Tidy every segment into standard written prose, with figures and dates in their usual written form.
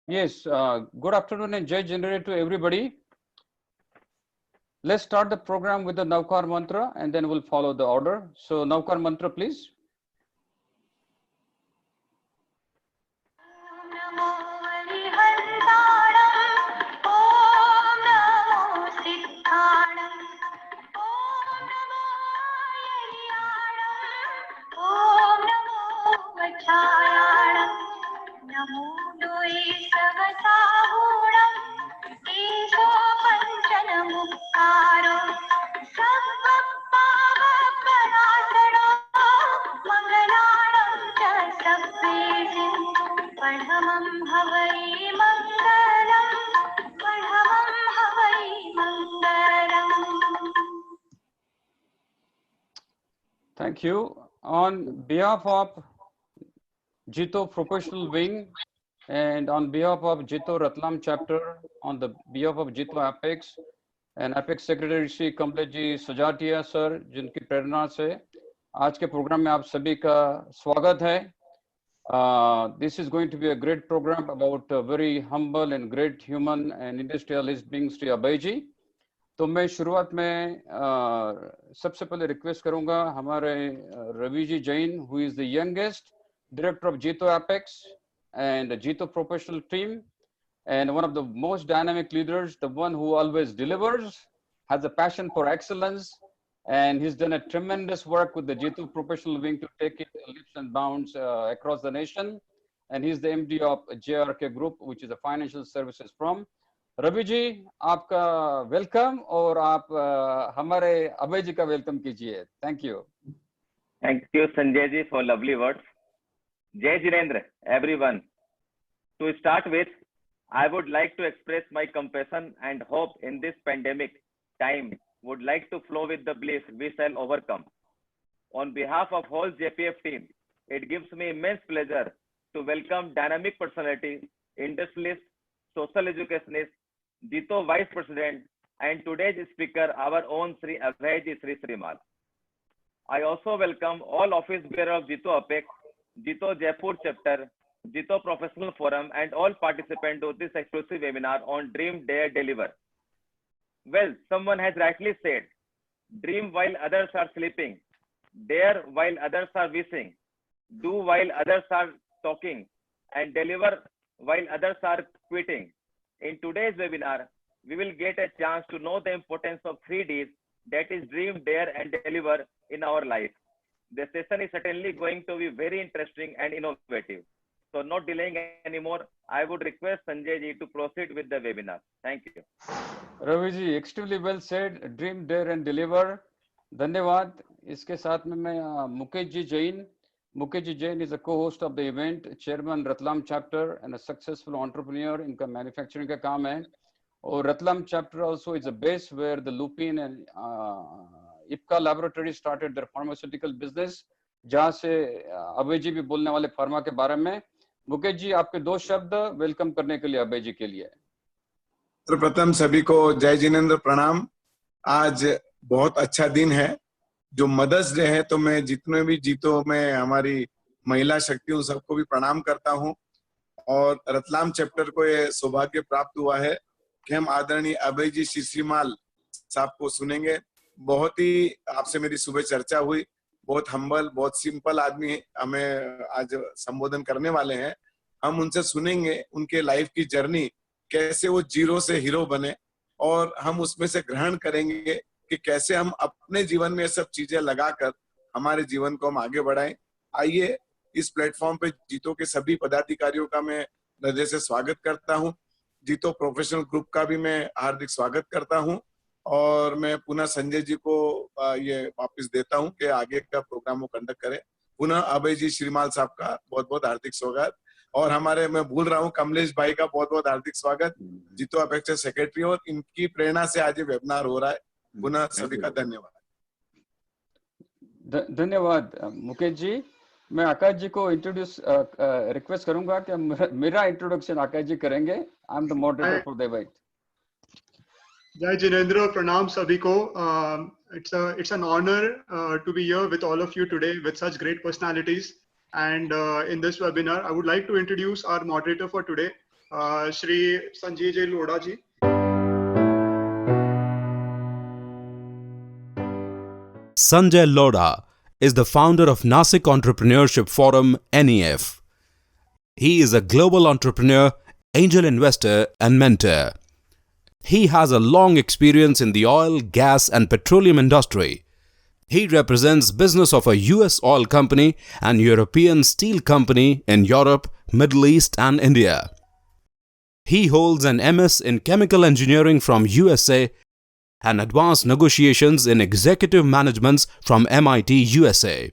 Yes, good afternoon and Jai Generate to everybody. Let's start the program with the Navkar mantra and then we'll follow the order. So Navkar mantra, please. Thank you. On behalf of Jito Professional Wing and on behalf of Jito Ratlam chapter, on the behalf of Jito Apex and Apex Secretary Shri Kamlesh ji Sajatia sir, जिनकी प्रेरणा से आज के programme में आप सभी का स्वागत है. This is going to be a great program about a very humble and great human and industrialist being Shri Abhay जी. तो मैं शुरुआत में सबसे पहले रिक्वेस्ट करूंगा हमारे Ravi ji Jain, who is the youngest director of Jito Apex and the Jito professional team and one of the most dynamic leaders, the one who always delivers, has a passion for excellence, and he's done a tremendous work with the Jito professional wing to take it leaps and bounds across the nation. And he's the MD of JRK Group, which is a financial services firm. Ravi ji, आपका welcome और आप हमारे अभय जी का welcome कीजिए. Thank you. Thank you, Sanjay ji, for lovely words. Jai Jinendra, everyone. To start with, I would like to express my compassion and hope in this pandemic time. Would like to flow with the belief we shall overcome. On behalf of whole JPF team, it gives me immense pleasure to welcome dynamic personality, industrialist, social educationist, Jito Vice President, and today's speaker, our own Sri Abhay Sri Srimal. I also welcome all office bearer of Jito Apex, Jito Jaipur chapter, Jito Professional Forum, and all participants to this exclusive webinar on Dream, Dare, Deliver. Well, someone has rightly said, dream while others are sleeping, dare while others are wishing, do while others are talking, and deliver while others are quitting. In today's webinar, we will get a chance to know the importance of 3 Ds, that is dream, dare, and deliver in our life. The session is certainly going to be very interesting and innovative. So not delaying anymore, I would request Sanjay ji to proceed with the webinar. Thank you. Ravi ji, extremely well said. Dream, dare, and deliver. धन्यवाद. इसके साथ में मैं Mukesh ji Jain. Mukesh Ji Jain is a co-host of the event, chairman Ratlam chapter and a successful entrepreneur. इनका manufacturing का काम है. और Ratlam chapter also is a base where the Lupin and IPCA laboratory started their pharmaceutical business. जहाँ से अभय जी भी बोलने वाले फार्मा के बारे में. मुकेश जी, आपके 2 शब्द वेलकम करने के लिए अभय जी के लिए. प्रथम सभी को जय जिनेंद्र, प्रणाम. आज बहुत अच्छा दिन है, जो मदर्स डे है, तो मैं जितने भी जीतो में हमारी महिला शक्ति हूँ सबको भी प्रणाम करता हूँ. और रतलाम चैप्टर को ये सौभाग्य प्राप्त हुआ है कि हम आदरणीय अभय जी श्री श्रीमाल साहब को सुनेंगे. बहुत ही आपसे मेरी सुबह चर्चा हुई. बहुत हम्बल, बहुत सिंपल आदमी हमें आज संबोधन करने वाले हैं. हम उनसे सुनेंगे उनके लाइफ की जर्नी, कैसे वो जीरो से हीरो बने, और हम उसमें से ग्रहण करेंगे कि कैसे हम अपने जीवन में सब चीजें लगाकर हमारे जीवन को हम आगे बढ़ाएं. आइए, इस प्लेटफॉर्म पे जीतो के सभी पदाधिकारियों का मैं हृदय से स्वागत करता हूं. जीतो प्रोफेशनल ग्रुप का भी मैं हार्दिक स्वागत करता हूं. और मैं पुनः संजय जी को ये वापस देता हूं कि आगे का प्रोग्राम वो कंडक्ट करें. पुनः अभय जी श्रीमाल साहब का बहुत बहुत हार्दिक स्वागत. और हमारे, मैं भूल रहा हूँ, कमलेश भाई का बहुत बहुत हार्दिक स्वागत, जीतो अपेक्स सेक्रेटरी. और इनकी प्रेरणा से आज ये वेबिनार हो रहा है. पुनः सभी का धन्यवाद. धन्यवाद मुकेश जी. मैं आकाश जी को इंट्रोड्यूस रिक्वेस्ट करूंगा कि मेरा इंट्रोडक्शन आकाश जी करेंगे. I am the moderator for the event. जय जिनेंद्र, प्रणाम सभी को. It's an honor to be here with all of you today with such great personalities. And in this webinar, I would like to introduce our moderator for today, Shri Sanjay J. Lodha ji. Sanjay Lodha is the founder of Nasik Entrepreneurship Forum, NEF. He is a global entrepreneur, angel investor, and mentor. He has a long experience in the oil, gas, and petroleum industry. He represents business of a US oil company and European steel company in Europe, Middle East, and India. He holds an MS in chemical engineering from USA and advanced negotiations in executive management from MIT, USA.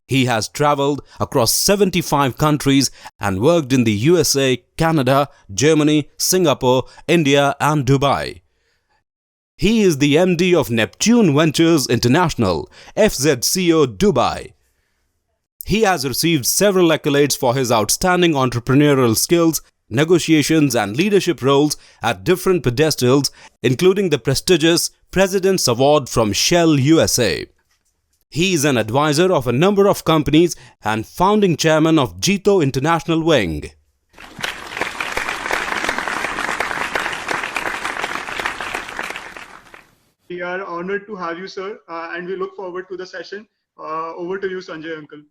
He has traveled across 75 countries and worked in the USA, Canada, Germany, Singapore, India, and Dubai. He is the MD of Neptune Ventures International, FZCO Dubai. He has received several accolades for his outstanding entrepreneurial skills, negotiations, and leadership roles at different pedestals, including the prestigious President's Award from Shell USA. He is an advisor of a number of companies and founding chairman of Jito International Wing. We are honored to have you, sir, and we look forward to the session. Over to you, Sanjay uncle.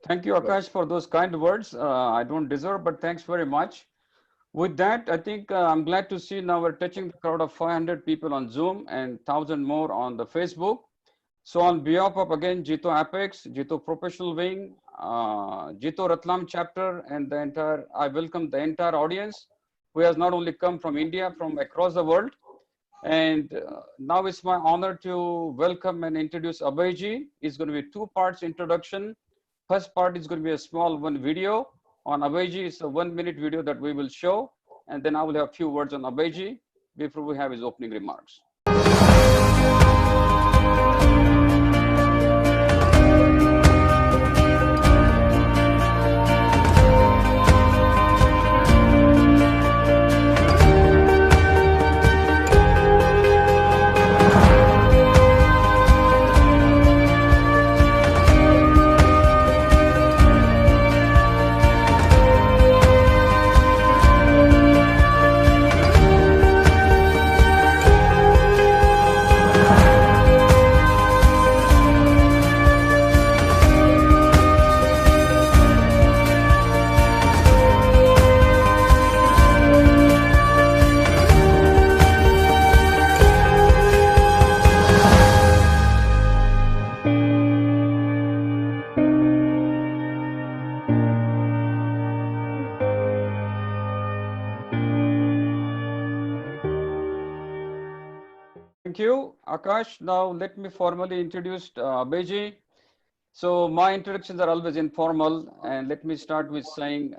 Thank you, Akash, for those kind words. I don't deserve, but thanks very much. With that, I think I'm glad to see now we're touching the crowd of 500 people on Zoom and 1,000 more on the Facebook. So on behalf of, again, Jito Apex, Jito Professional Wing, Jito Ratlam chapter, and the entire, I welcome the entire audience who has not only come from India, from across the world. And now it's my honor to welcome and introduce Abhayji. It's going to be two parts introduction. First part is going to be a small one video on Abhayji. It's a 1-minute video that we will show. And then I will have a few words on Abhayji before we have his opening remarks. Thank you, Akash. Now let me formally introduce Abhayji. So my introductions are always informal, and let me start with saying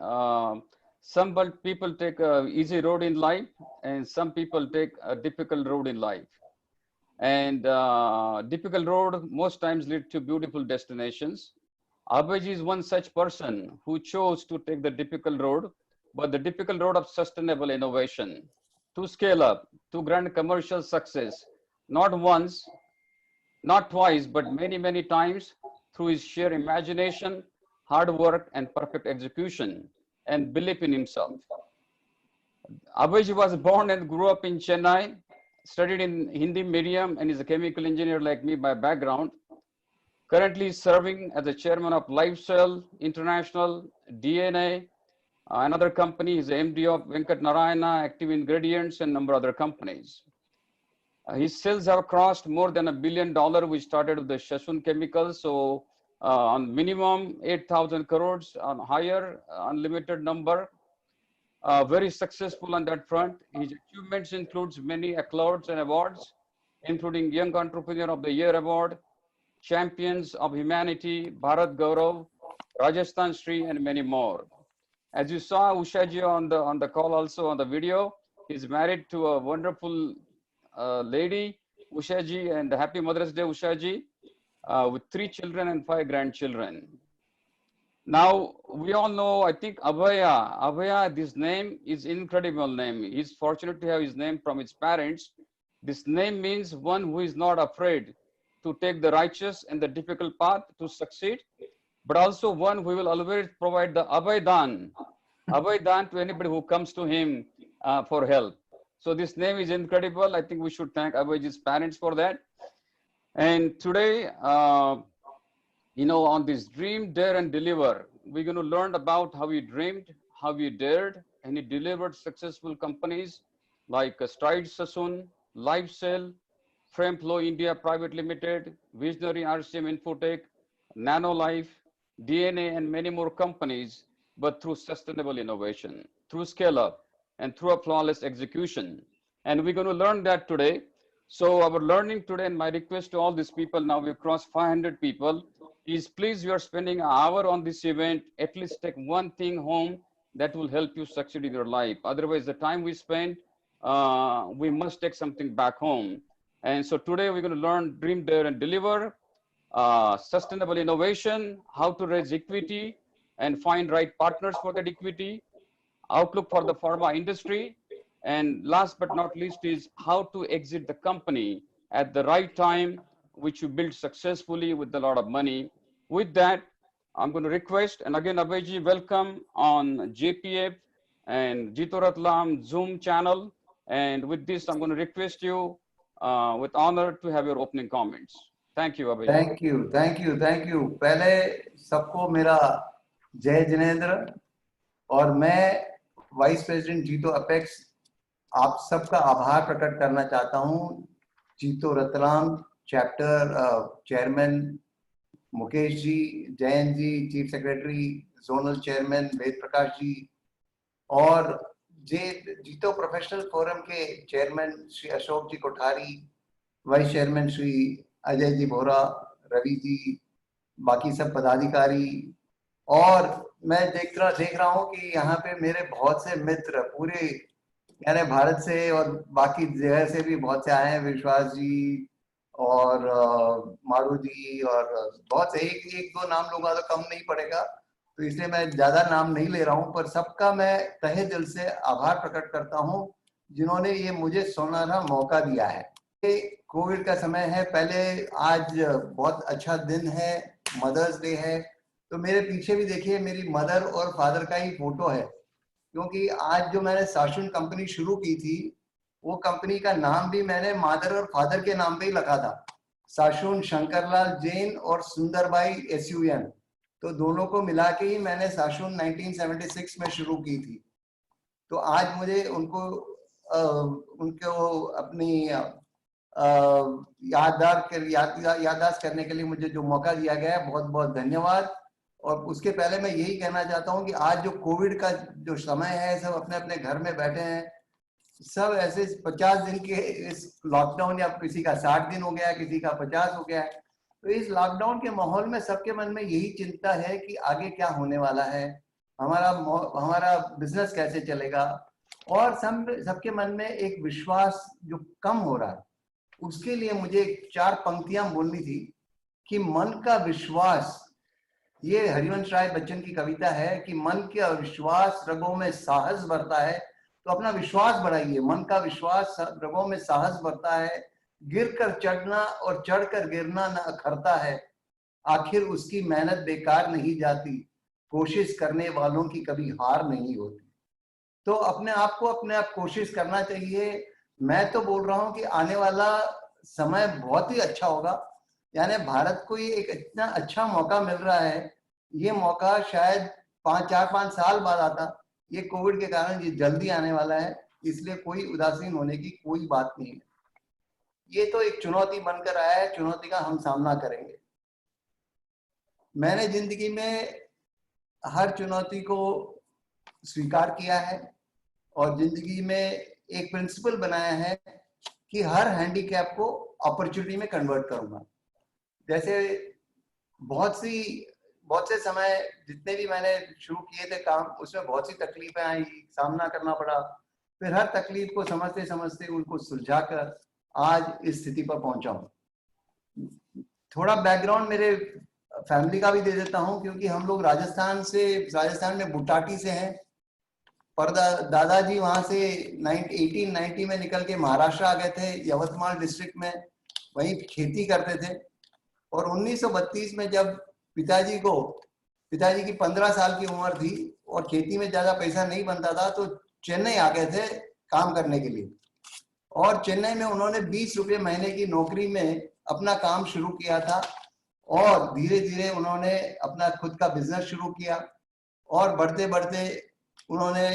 some people take an easy road in life, and some people take a difficult road in life. And difficult road most times lead to beautiful destinations. Abhayji is one such person who chose to take the difficult road, but the difficult road of sustainable innovation to scale up to grand commercial success, not once, not twice, but many, many times through his sheer imagination, hard work, and perfect execution, and belief in himself. Abhayji was born and grew up in Chennai, studied in Hindi medium, and is a chemical engineer like me by background. Currently serving as the chairman of Lifestyle International, DNA, another company. He's the MD of Venkat Narayana, Active Ingredients, and a number of other companies. His sales have crossed more than $1 billion. We started with the Shashun Chemicals, so on minimum 8,000 crores, on higher unlimited number. Very successful on that front. His achievements includes many accolades and awards, including Young Entrepreneur of the Year Award, Champions of Humanity, Bharat Gaurav, Rajasthan Shri, and many more. As you saw Ushaji on the call, also on the video, he's married to a wonderful lady, Ushaji, and happy Mother's Day, Ushaji, with 3 children and 5 grandchildren. Now, we all know, I think Abhaya, this name is incredible name. He's fortunate to have his name from his parents. This name means one who is not afraid to take the righteous and the difficult path to succeed, but also one who will always provide the Abhay Dan Abhay Dan to anybody who comes to him for help. So this name is incredible. I think we should thank Abhay's parents for that. And today, on this dream, dare, and deliver, we're going to learn about how he dreamed, how he dared, and he delivered successful companies like Stride Sassoon, LifeCell, Fremflow India Private Limited, Visionary RCM Infotech, NanoLife, DNA, and many more companies, but through sustainable innovation, through scale up, and through a flawless execution. And we're going to learn that today. So our learning today, and my request to all these people, now we've crossed 500 people, is please, you are spending an hour on this event, at least take one thing home that will help you succeed in your life. Otherwise, the time we spend, we must take something back home. And so today we're going to learn dream, dare, and deliver, sustainable innovation, how to raise equity and find right partners for that equity, outlook for the pharma industry, and last but not least is how to exit the company at the right time, which you build successfully with a lot of money. With that, I'm going to request, and again, Abhayji, welcome on JPF and Jito Ratlam Zoom channel. And with this, I'm going to request you with honor to have your opening comments. Thank you, Abhayji. Thank you. पहले सबको मेरा जय जिनेंद्र, और मैं vice president जीतो apex आप सबका आभार प्रकट करना चाहता हूं। जीतो रतलाम चैप्टर चेयरमैन मुकेश जी, जयंत जी, chief secretary, zonal chairman Ved Prakash ji, और जीतो प्रोफेशनल फोरम के चेयरमैन श्री अशोक जी कोठारी, वाइस चेयरमैन श्री अजय जी बोरा, रवि जी, बाकी सब पदाधिकारी, और मैं देख रहा हूँ कि यहाँ पे मेरे बहुत से मित्र पूरे यानी भारत से और बाकी जगह से भी बहुत से आए हैं, विश्वास जी और मारू जी, और बहुत से एक दो नाम लूंगा तो कम नहीं पड़ेगा, तो इसलिए मैं ज्यादा नाम नहीं ले रहा हूँ, पर सबका मैं तहे दिल से आभार प्रकट करता हूँ जिन्होंने ये मुझे सुनहरा मौका दिया है। ये कोविड का समय है, पहले आज बहुत अच्छा दिन है, मदर्स डे है, तो मेरे पीछे भी देखिए मेरी मदर और फादर का ही फोटो है, क्योंकि आज जो मैंने साशुन कंपनी शुरू की थी वो कंपनी का नाम भी मैंने मदर और फादर के नाम पे ही रखा था, साशुन शंकरलाल जैन और सुंदरबाई SUN, तो दोनों को मिला के ही मैंने साशुन 1976 में शुरू की थी। तो आज मुझे उनको अपनी याददाश्त करने के लिए मुझे जो मौका दिया गया है, बहुत बहुत धन्यवाद। और उसके पहले मैं यही कहना चाहता हूँ कि आज जो कोविड का जो समय है, सब अपने अपने घर में बैठे हैं, सब ऐसे 50 दिन के इस लॉकडाउन, या किसी का 60 दिन हो गया, किसी का 50 हो गया है, तो इस लॉकडाउन के माहौल में सबके मन में यही चिंता है कि आगे क्या होने वाला है, हमारा बिजनेस कैसे चलेगा, और सबके मन में एक विश्वास जो कम हो रहा है, उसके लिए मुझे 4 पंक्तियां बोलनी थी कि मन का विश्वास, ये हरिवंश राय बच्चन की कविता है कि मन का विश्वास रगों में साहस भरता है, तो अपना विश्वास बढ़ाइए। मन का विश्वास रगों में साहस भरता है, गिरकर चढ़ना और चढ़कर गिरना न अखरता है, आखिर उसकी मेहनत बेकार नहीं जाती, कोशिश करने वालों की कभी हार नहीं होती। तो अपने आप कोशिश करना चाहिए। मैं तो बोल रहा हूँ कि आने वाला समय बहुत ही अच्छा होगा, यानी भारत को ये एक इतना अच्छा मौका मिल रहा है, ये मौका शायद 4-5 साल बाद आता, ये कोविड के कारण ये जल्दी आने वाला है, इसलिए कोई उदासीन होने की कोई बात नहीं है। ये तो एक चुनौती बनकर आया है, चुनौती का हम सामना करेंगे। मैंने जिंदगी में हर चुनौती को स्वीकार किया है और जिंदगी में एक प्रिंसिपल बनाया है कि हर हैंडीकैप को अपॉर्चुनिटी में कन्वर्ट करूंगा। जैसे बहुत से समय जितने भी मैंने शुरू किए थे काम, उसमें बहुत सी तकलीफें आई, सामना करना पड़ा, फिर हर तकलीफ को समझते समझते उनको सुलझाकर आज इस स्थिति पर पहुंचा हूं। थोड़ा बैकग्राउंड मेरे फैमिली का भी दे देता हूं, क्योंकि हम लोग राजस्थान में बुटाटी से हैं। पर दादाजी वहां से 1890 में निकल के महाराष्ट्र आ गए थे, यवतमाल डिस्ट्रिक्ट में, वहीं खेती करते थे। और 1932 में जब पिताजी की 15 साल की उम्र थी, और खेती में ज्यादा पैसा नहीं बनता था, तो चेन्नई आ गए थे काम करने के लिए। और चेन्नई में उन्होंने 20 रुपये महीने की नौकरी में अपना काम शुरू किया था, और धीरे धीरे उन्होंने अपना खुद का बिजनेस शुरू किया, और बढ़ते बढ़ते उन्होंने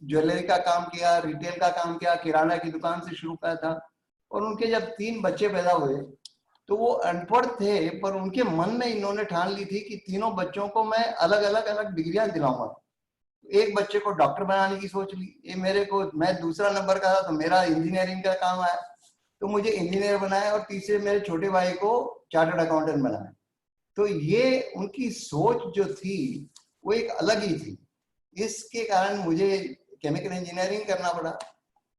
ज्वेलरी का काम किया, रिटेल का काम किया, किराना की दुकान से शुरू किया था। और उनके जब 3 बच्चे पैदा हुए तो वो अनपढ़ थे, पर उनके मन में इन्होंने ठान ली थी कि तीनों बच्चों को मैं अलग अलग डिग्रियां दिलाऊंगा। एक बच्चे को डॉक्टर बनाने की सोच ली, ये मेरे को, मैं दूसरा नंबर का था तो मेरा इंजीनियरिंग का काम आया, तो मुझे इंजीनियर बनाया, और तीसरे मेरे छोटे भाई को चार्टर्ड अकाउंटेंट बनाया। तो ये उनकी सोच जो थी वो एक अलग ही थी। इसके कारण मुझे केमिकल इंजीनियरिंग करना पड़ा।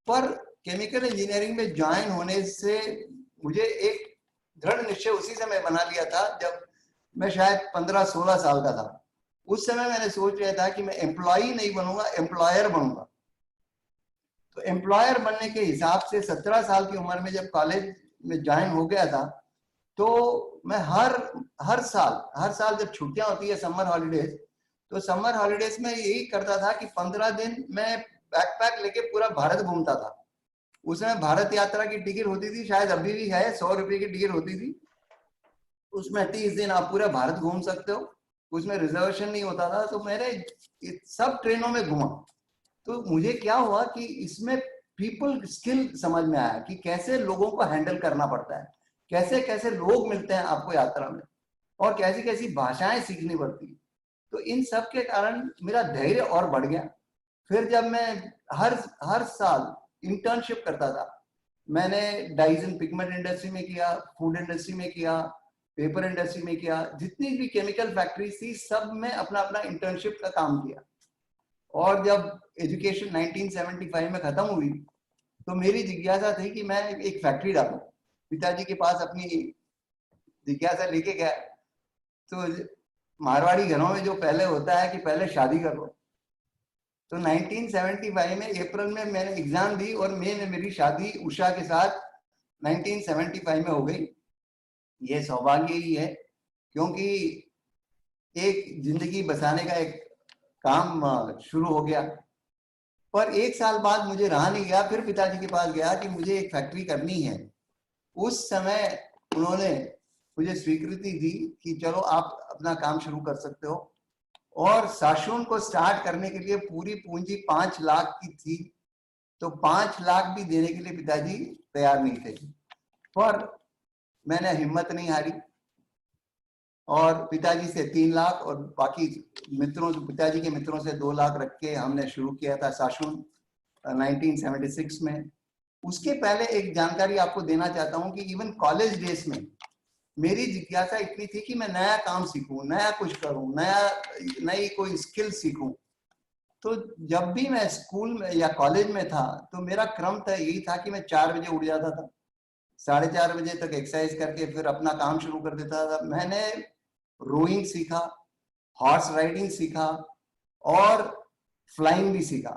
पर केमिकल इंजीनियरिंग में ज्वाइन होने से मुझे एक दृढ़ निश्चय उसी समय बना लिया था जब मैं शायद 15-16 साल का था। उस समय मैंने सोच लिया था कि मैं एम्प्लॉई नहीं बनूंगा, एम्प्लॉयर बनूंगा। तो एम्प्लॉयर बनने के हिसाब से 17 साल की उम्र में जब कॉलेज में ज्वाइन हो गया था, तो मैं हर साल जब छुट्टियां होती है समर हॉलीडेज, तो समर हॉलीडेज में यही करता था कि 15 दिन मैं बैकपैक लेके पूरा भारत घूमता था। उसमें भारत यात्रा की टिकट होती थी, शायद अभी भी है, 100 रुपए की टिकट होती थी। उसमें 30 दिन आप पूरा भारत घूम सकते हो, उसमें रिजर्वेशन नहीं होता था। तो मेरे सब ट्रेनों में घुमा, तो मुझे क्या हुआ कि इसमें पीपल स्किल समझ में आया कि कैसे लोगों को हैंडल करना पड़ता है, कैसे कैसे लोग मिलते हैं आपको यात्रा में, और कैसी कैसी भाषाएं सीखनी पड़ती है। तो इन सब के कारण मेरा धैर्य और बढ़ गया। फिर जब मैं हर साल इंटर्नशिप करता था, मैंने डाइज एंड पिगमेंट इंडस्ट्री में किया, फूड इंडस्ट्री में किया, पेपर इंडस्ट्री में किया, जितनी भी केमिकल फैक्ट्रीज थी सब में अपना अपना इंटर्नशिप का काम किया। और जब एजुकेशन 1975 में खत्म हुई तो मेरी जिज्ञासा थी कि मैं एक फैक्ट्री डालूं। पिताजी के पास अपनी जिज्ञासा लेके गया, तो मारवाड़ी घरों में जो पहले होता है कि पहले शादी कर लो, तो 1975 में अप्रैल में मैंने एग्जाम दी और मेरी शादी उषा के साथ 1975 में हो गई। ये सौभाग्य ही है, क्योंकि एक जिंदगी बसाने का एक काम शुरू हो गया। पर 1 साल बाद मुझे रहा नहीं गया, फिर पिताजी के पास गया कि मुझे एक फैक्ट्री करनी है। उस समय उन्होंने मुझे स्वीकृति दी कि चलो आप अपना काम शुरू कर सकते हो। और साशून को स्टार्ट करने के लिए पूरी पूंजी 5 लाख की थी, तो 5 लाख भी देने के लिए पिताजी तैयार नहीं थे। पर मैंने हिम्मत नहीं हारी, और पिताजी से 3 लाख और बाकी मित्रों, पिताजी के मित्रों से 2 लाख रख के हमने शुरू किया था साशून 1976 में। उसके पहले एक जानकारी आपको देना चाहता हूं कि इवन कॉलेज डेज में मेरी जिज्ञासा इतनी थी कि मैं नया काम सीखूं, नया कुछ करूं, नई कोई स्किल सीखूं। तो जब भी मैं स्कूल में या कॉलेज में था तो मेरा क्रम था यही था कि मैं 4 बजे उठ जाता था, 4:30 बजे तक एक्सरसाइज करके फिर अपना काम शुरू कर देता था। मैंने रोइंग सीखा, हॉर्स राइडिंग सीखा और फ्लाइंग भी सीखा।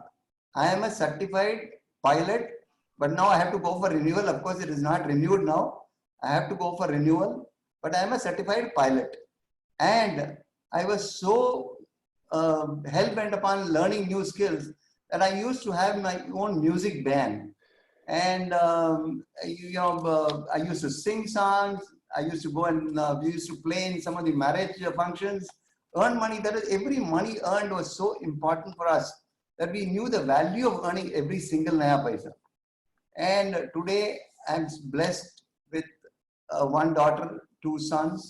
I am a certified pilot, but now I have to go for renewal. Of course, it is not renewed now. I have to go for renewal, but I am a certified pilot. And I was so hell-bent upon learning new skills that I used to have my own music band. And I used to sing songs. I used to go and we used to play in some of the marriage functions, earn money. That is, every money earned was so important for us that we knew the value of earning every single naya paisa. And today I'm blessed with 1 daughter, 2 sons.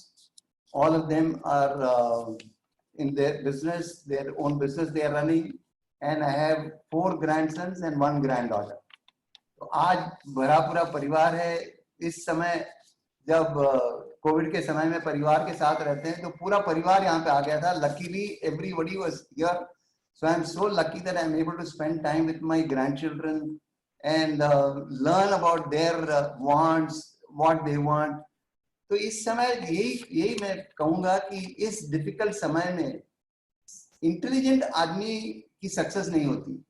All of them are in their business, their own business they are running. And I have 4 grandsons and 1 granddaughter. तो आज भरा पूरा परिवार है। इस समय जब Covid के समय में परिवार के साथ रहते हैं तो पूरा परिवार यहाँ पे आ गया था। Luckily everybody was here. So I'm so lucky that I'm able to spend time with my grandchildren and learn about their wants, what they want. तो इस समय यही मैं कहूँगा कि इस डिफिकल्ट समय में इंटेलिजेंट आदमी की सक्सेस नहीं होती,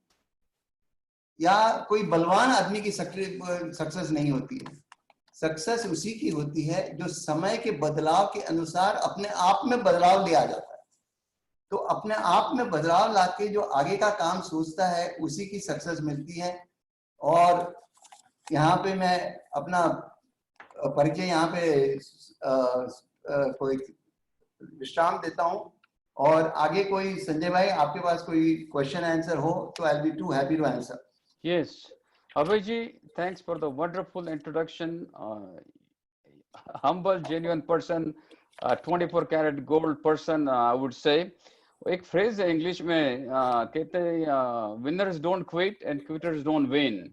या कोई बलवान आदमी की सक्सेस नहीं होती है। सक्सेस उसी की होती है जो समय के बदलाव के अनुसार अपने आप में बदलाव ले आ जाता है। तो अपने आप में बदलाव लाके जो आगे का काम सोचता है उसी की सक्सेस मिलती है। और यहाँ पे मैं अपना परिचय यहाँ पे कोई विश्राम देता हूँ, और आगे कोई संजय भाई आपके पास कोई क्वेश्चन आंसर हो तो I will be too happy to answer. Yes, Abhayji, thanks for the wonderful introduction. Humble, genuine person, 24 karat gold person, I would say. एक phrase है English में, कहते हैं winners don't quit and quitters don't win.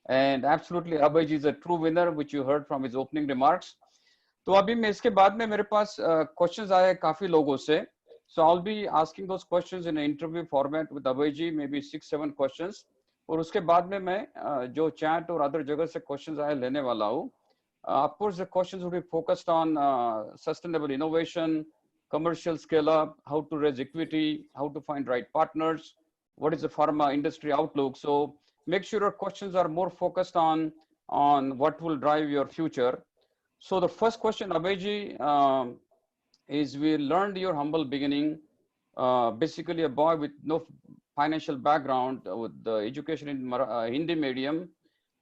And absolutely, Abhayji is a true winner, which you heard from his opening remarks. तो अभी मैं इसके बाद में मेरे पास questions आए काफी लोगों से. So I'll be asking those questions in an interview format with Abhayji, maybe 6-7 questions. और उसके बाद में मैं जो चैट और अदर जगह से क्वेश्चंस आए लेने वाला हूँ. Of course, the questions will be focused on sustainable innovation, commercial scale up, how to raise equity, how to find right partners, what is the pharma industry outlook. So make sure your questions are more focused on what will drive your future. So the first question, Abhayji, is we learned your humble beginning, basically a boy with no financial background, with the education in Hindi medium,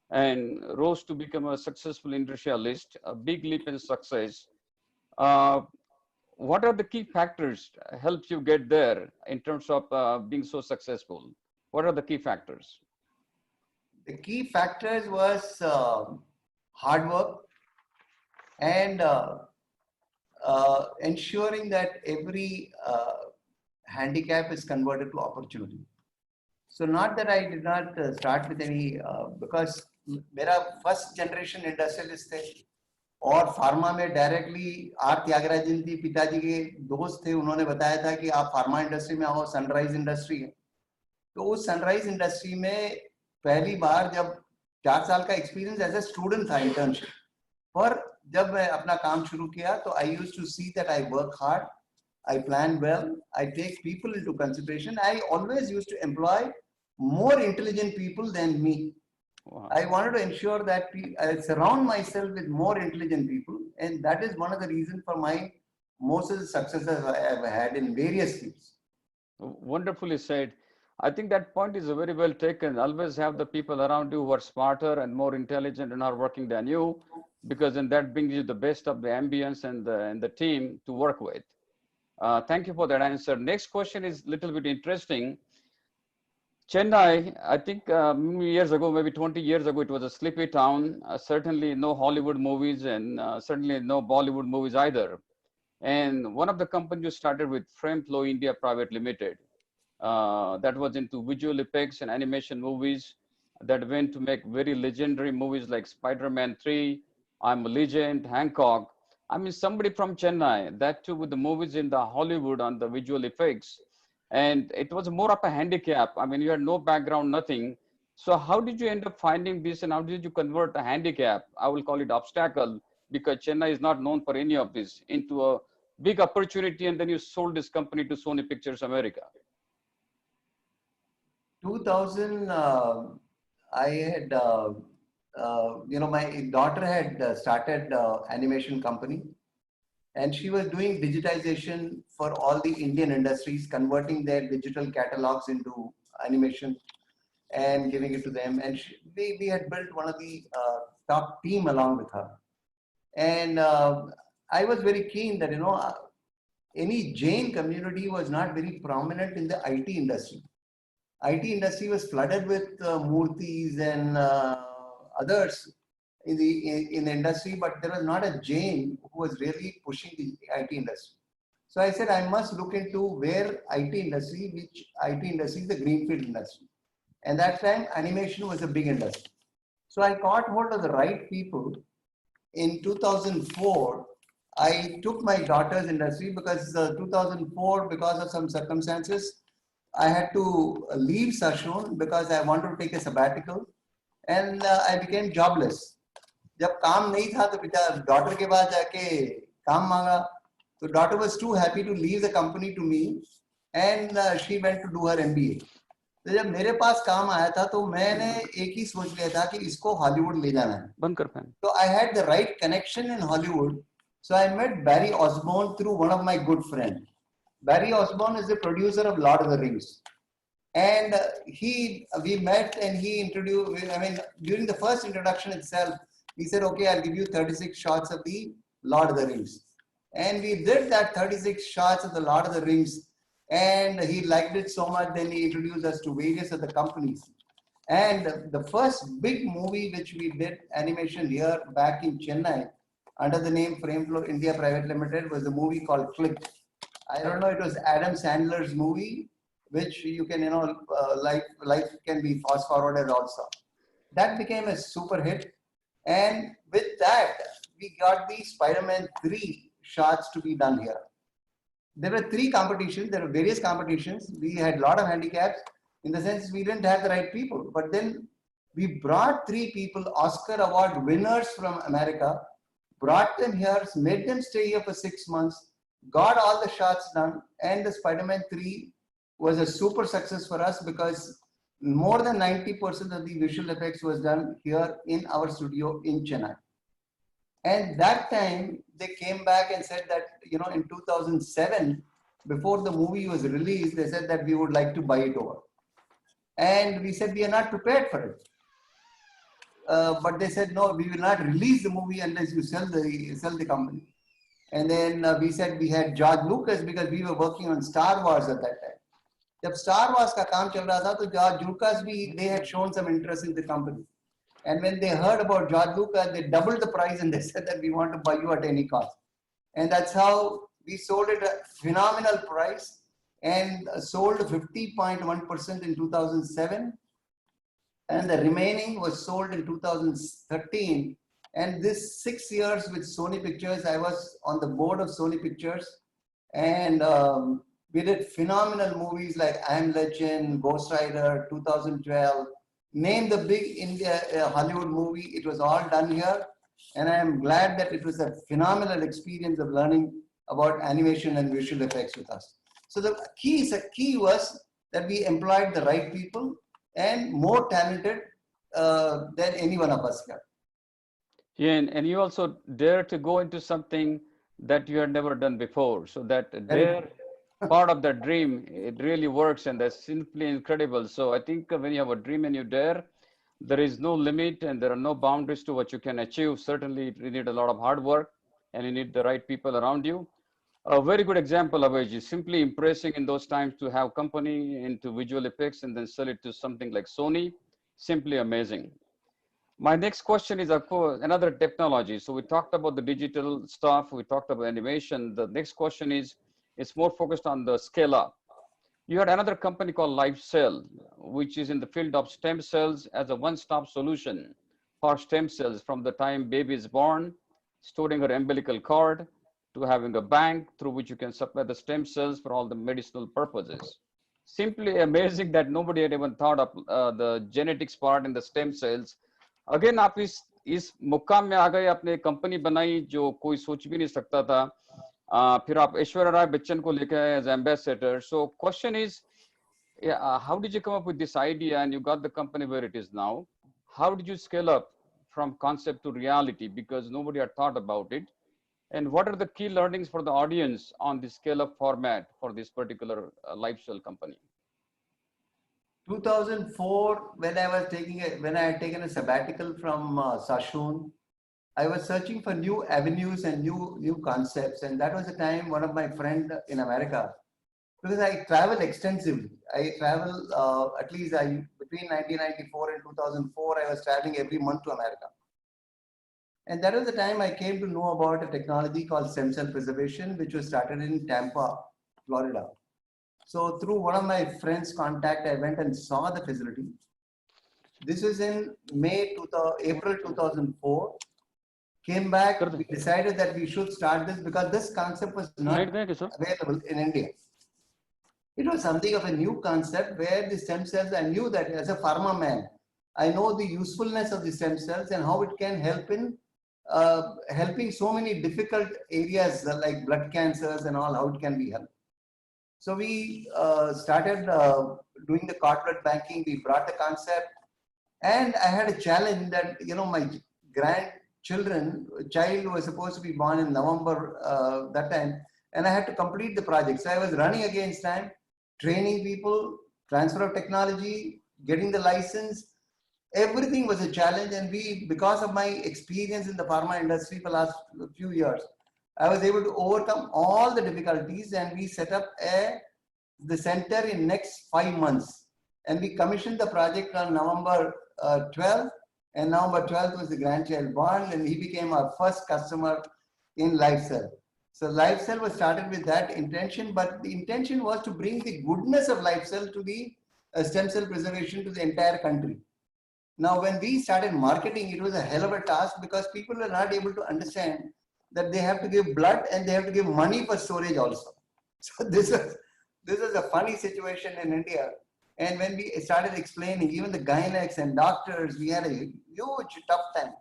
and rose to become a successful industrialist, a big leap in success. What are the key factors helped you get there in terms of being so successful? What are the key factors? The key factors was hard work and ensuring that every handicap is converted to opportunity. So not that I did not start with any, because मेरा first generation industrialist थे और pharma में directly are Tyagarajan जी पिताजी के दोस्त थे, उन्होंने बताया था कि आप फार्मा इंडस्ट्री में आओ, सनराइज इंडस्ट्री है। तो उस सनराइज इंडस्ट्री में पहली बार जब 4 साल का एक्सपीरियंस एज ए स्टूडेंट था, इंटर्नशिप, पर जब मैं अपना काम शुरू किया तो I used to see that I work hard, I plan well, I take people into consideration. I always used to employ more intelligent people than me. Wow. I wanted to ensure that I surround myself with more intelligent people, and that is one of the reasons for my most of the successes I have had in various fields. Wonderfully said. I think that point is very well taken. Always have the people around you who are smarter and more intelligent and are working than you, because then that brings you the best of the ambience and the team to work with. Thank you for that answer. Next question is a little bit interesting. Chennai, I think years ago, maybe 20 years ago, it was a sleepy town. Certainly no Hollywood movies and certainly no Bollywood movies either. And one of the companies you started with, Frame Flow India Private Limited, that was into visual effects and animation movies that went to make very legendary movies like Spider-Man 3, I'm a Legend, Hancock. I mean, somebody from Chennai, that too with the movies in the Hollywood on the visual effects. And it was more of a handicap. I mean, you had no background, nothing. So how did you end up finding this, and how did you convert a handicap, I will call it obstacle, because Chennai is not known for any of this, into a big opportunity, and then you sold this company to Sony Pictures America? 2000, I had, my daughter had started animation company, and she was doing digitization for all the Indian industries, converting their digital catalogs into animation and giving it to them. And we had built one of the top team along with her. And I was very keen that, any Jain community was not very prominent in the IT industry. IT industry was flooded with Murthy's and others in the industry, but there was not a Jain who was really pushing the IT industry. So I said, I must look into where IT industry, which IT industry is the greenfield industry. And that time animation was a big industry. So I caught hold of the right people. In 2004, I took my daughter's industry because 2004, because of some circumstances, I had to leave Sarshon because I wanted to take a sabbatical, and I became jobless. जब काम नहीं था तो बेटा daughter के पास जाके काम मांगा, तो daughter was too happy to leave the company to me, and she went to do her MBA. तो जब मेरे पास काम आया था तो मैंने एक ही सोच लिया था कि इसको हॉलीवुड ले जाना है. बंद कर पाए. So I had the right connection in Hollywood. So I met Barry Osborne through one of my good friends. Barry Osborne is the producer of Lord of the Rings. And we met and he introduced, I mean, during the first introduction itself, he said, okay, I'll give you 36 shots of the Lord of the Rings. And we did that 36 shots of the Lord of the Rings. And he liked it so much, then he introduced us to various other companies. And the first big movie which we did animation here back in Chennai under the name Frameflow India Private Limited was a movie called Click. I don't know, it was Adam Sandler's movie, which you can, life can be fast forwarded also. That became a super hit. And with that, we got the Spider-Man 3 shots to be done here. There were 3 competitions, there were various competitions. We had a lot of handicaps in the sense we didn't have the right people. But then we brought 3 people, Oscar Award winners from America, brought them here, made them stay here for 6 months, got all the shots done, and the Spider-Man 3 was a super success for us because more than 90% of the visual effects was done here in our studio in Chennai. And that time they came back and said that, in 2007, before the movie was released, they said that we would like to buy it over. And we said we are not prepared for it. But they said, no, we will not release the movie unless you sell the company. And then we said we had George Lucas because we were working on Star Wars at that time. जब Star Wars का काम चल रहा था तो George Lucas भी, they had shown some interest in the company. And when they heard about George Lucas, they doubled the price and they said that we want to buy you at any cost. And that's how we sold it at a phenomenal price and sold 50.1% in 2007. And the remaining was sold in 2013. And this 6 years with Sony Pictures, I was on the board of Sony Pictures. And we did phenomenal movies like I Am Legend, Ghost Rider, 2012. Name the big India Hollywood movie, it was all done here. And I am glad that it was a phenomenal experience of learning about animation and visual effects with us. So the key was that we employed the right people and more talented than any one of us here. Yeah, and you also dare to go into something that you had never done before. So that dare part of that dream, it really works, and that's simply incredible. So I think when you have a dream and you dare, there is no limit and there are no boundaries to what you can achieve. Certainly you need a lot of hard work and you need the right people around you. A very good example of it is simply impressing in those times to have company into visual effects and then sell it to something like Sony. Simply amazing. My next question is, of course, another technology. So we talked about the digital stuff, we talked about animation. The next question is, it's more focused on the scale up. You had another company called LifeCell, which is in the field of stem cells as a one-stop solution for stem cells from the time baby is born, storing her umbilical cord, to having a bank through which you can supply the stem cells for all the medicinal purposes. Simply amazing that nobody had even thought of the genetics part in the stem cells. Again, आप इस मुकाम में आ गए, अपने company बनाई जो कोई सोच भी नहीं सकता था. फिर आप ऐश्वर्या राय बच्चन को लेके आए as ambassador. So question is, how did you come up with this idea and you got the company where it is now? How did you scale up from concept to reality, because nobody had thought about it? And what are the key learnings for the audience on the scale up format for this particular LifeCell company? 2004, when I had taken a sabbatical from Sassoon, I was searching for new avenues and new concepts. And that was the time one of my friends in America, because I travel extensively. I travel at least between 1994 and 2004, I was traveling every month to America. And that was the time I came to know about a technology called stem cell preservation, which was started in Tampa, Florida. So through one of my friends' contact, I went and saw the facility. This was in April 2004. Came back, we decided that we should start this because this concept was not available in India. It was something of a new concept where the stem cells, I knew that as a pharma man, I know the usefulness of the stem cells and how it can help in helping so many difficult areas like blood cancers and all, how it can be helped. So we started doing the cord blood banking. We brought the concept, and I had a challenge that, my child was supposed to be born in November that time. and I had to complete the project. So I was running against time, training people, transfer of technology, getting the license. Everything was a challenge, and because of my experience in the pharma industry for the last few years, I was able to overcome all the difficulties, and we set up the center in next 5 months. And we commissioned the project on November 12th, and November 12th was the grandchild born, and he became our first customer in LifeCell. So LifeCell was started with that intention, but the intention was to bring the goodness of LifeCell to the stem cell preservation to the entire country. Now, when we started marketing, it was a hell of a task because people were not able to understand that they have to give blood and they have to give money for storage also. So this was a funny situation in India. And when we started explaining, even the gynecologists and doctors, we had a huge tough time.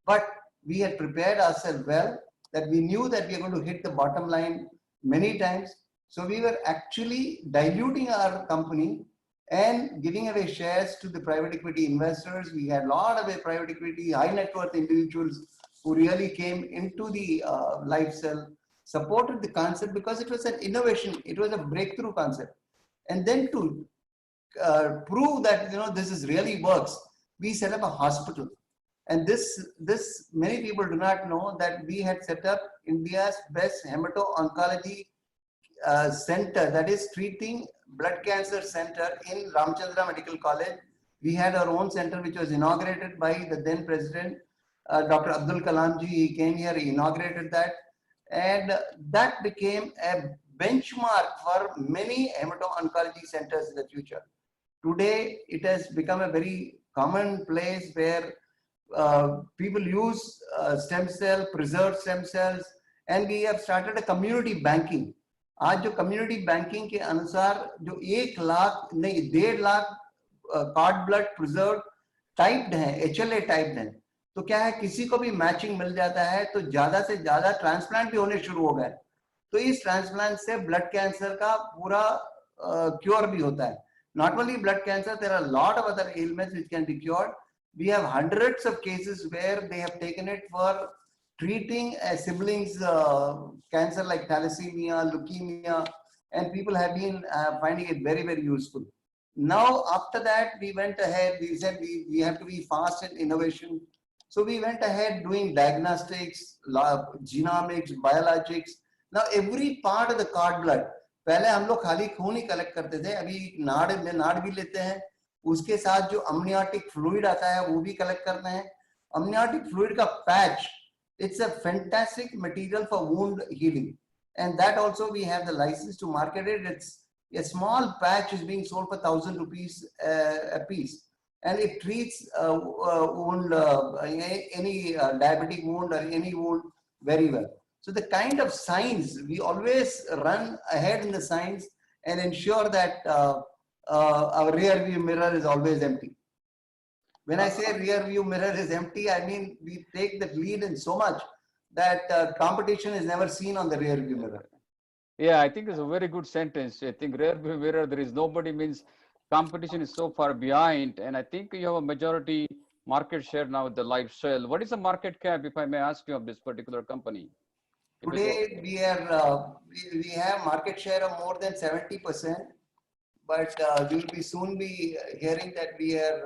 But we had prepared ourselves well, that we knew that we were going to hit the bottom line many times. So we were actually diluting our company and giving away shares to the private equity investors. We had a lot of private equity, high net worth individuals who really came into the LifeCell, supported the concept because it was an innovation, it was a breakthrough concept. And then to prove that this is really works, we set up a hospital. And this many people do not know that we had set up India's best hemato-oncology center, that is treating blood cancer center in Ramchandra Medical College. We had our own center which was inaugurated by the then president, Dr. Abdul Kalam ji. He came here, he inaugurated that, and that became a benchmark for many hemato-oncology centers in the future. Today, it has become a very common place where people use stem cell, preserved stem cells, and we have started a community banking. आज जो community banking के अनुसार जो 1 लाख नहीं 1.5 lakh card blood preserve typed हैं, HLA typed हैं, तो क्या है किसी को भी मैचिंग मिल जाता है तो ज्यादा से ज्यादा ट्रांसप्लांट भी होने शुरू हो गए. तो इस ट्रांसप्लांट से ब्लड कैंसर का पूरा क्योर भी होता है. Not only blood cancer, there are a lot of other ailments which can be cured. We have hundreds of cases where they have taken it for treating a sibling's cancer like thalassemia, leukemia, and people have been finding it very, very useful. Now, after that, we went ahead, we said we have to be fast in innovation. So we went ahead doing diagnostics, genomics, biologics. Now, every part of the cord blood, पहले हम लोग खाली खून ही collect करते थे, अभी नाड़ भी लेते हैं, उसके साथ जो amniotic fluid आता है वो भी कलेक्ट करते हैं. Amniotic fluid का patch, it's a fantastic material for wound healing, and that also we have the license to market it. It's a small patch is being sold for 1,000 rupees a piece, and it treats wound, any diabetic wound or any wound very well. So the kind of science, we always run ahead in the science and ensure that our rear view mirror is always empty. When I say rear view mirror is empty, I mean we take the lead in so much that competition is never seen on the rear view mirror. Yeah, I think it's a very good sentence. I think rear view mirror, there is nobody, means competition is so far behind. And I think you have a majority market share now with the LifeCell. What is the market cap, if I may ask you, of this particular company? Today we have market share of more than 70%, but we will soon be hearing that we are,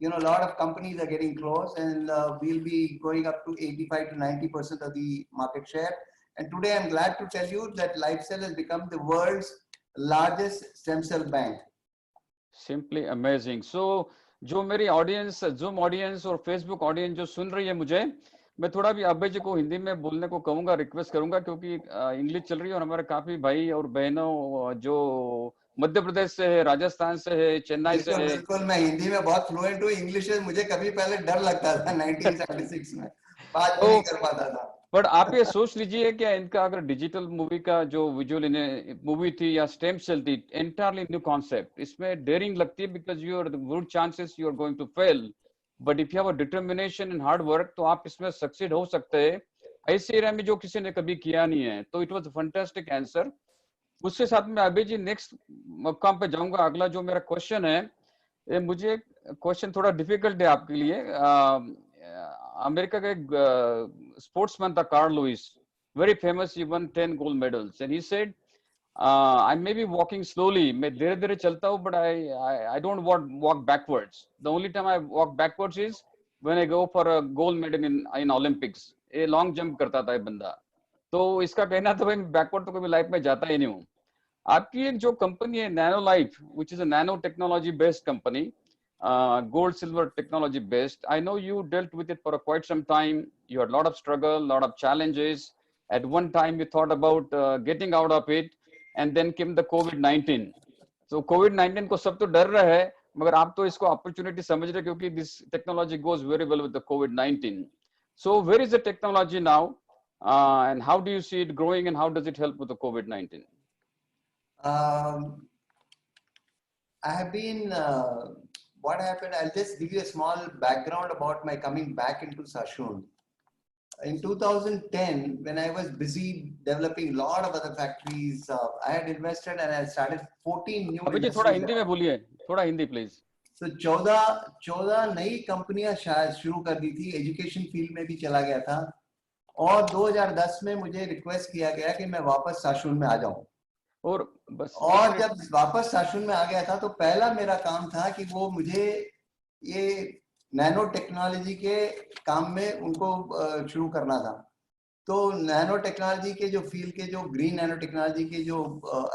a lot of companies are getting close, and we'll be going up to 85 to 90% of the market share. And today I'm glad to tell you that LifeCell has become the world's largest stem cell bank. Simply amazing. So, जो मेरी audience, Zoom audience और Facebook audience जो सुन रही है मुझे, मैं थोड़ा भी अभय जी को हिंदी में बोलने को कहूंगा, रिक्वेस्ट करूंगा, क्योंकि इंग्लिश चल रही है और हमारे काफी भाई और बहनों जो मध्य प्रदेश से है, राजस्थान से है, चेन्नई से है. बिल्कुल, मैं हिंदी में बहुत फ्लुएंट हूँ. इंग्लिश में मुझे कभी पहले डर लगता था 1976 में, बात नहीं कर पाता था. बट आप ये सोच लीजिए कि इनका अगर डिजिटल मूवी का जो विजुअल मूवी थी या स्टेम सेल थी, एंटायरली न्यू कॉन्सेप्ट, इसमें डेयरिंग लगती है because you are good chances you are going to fail, but if you have a determination and hard work तो आप इसमें सक्सीड हो सकते हैं ऐसे एरिया में जो किसी ने कभी किया नहीं है. तो it was a fantastic answer. उसके साथ में अभी जी नेक्स्ट मकाम पे जाऊंगा. अगला जो मेरा क्वेश्चन है, मुझे क्वेश्चन थोड़ा डिफिकल्ट है आपके लिए. अमेरिका का एक स्पोर्ट्समैन था Carl Lewis, very famous. He won 10 gold medals, and he said, I may be walking slowly, मैं धीरे धीरे चलता हूँ, but I don't walk backwards. The only time I walk backwards is when I go for a gold medal in Olympics. ये long jump करता था ये बंदा. तो इसका कहना था भाई बैकवर्ड तो कभी लाइफ में जाता ही नहीं हूँ. आपकी एक जो कंपनी है nano life, which is a nano technology based company, gold silver technology based. I know you dealt with it for quite some time. You had a lot of struggle, a lot of challenges. At one time you thought about getting out of it, and then came the COVID-19. So COVID-19 को सब तो डर रहा है, मगर आप तो इसको opportunity समझ रहे क्योंकि this technology goes very well with the COVID-19. So where is the technology now, and how do you see it growing, and how does it help with the COVID-19? I have been, what happened, I'll just give you a small background about my coming back into Sashun. In 2010, when I was busy developing a lot of other factories, I had invested and I started 14 new अभी जी थोड़ा हिंदी में बोलिए, थोड़ा Hindi please. So 14 नई कंपनियां शायद शुरू कर दी थी, एजुकेशन फील्ड में भी चला गया था, और 2010 में मुझे रिक्वेस्ट किया गया कि मैं वापस साशुन में आ जाऊं. और जब वापस साशुन में आ गया था तो पहला मेरा काम था कि वो मुझे ये नैनो टेक्नोलॉजी के काम में उनको शुरू करना था. तो नैनो टेक्नोलॉजी के जो फील्ड के जो ग्रीन नैनो टेक्नोलॉजी के जो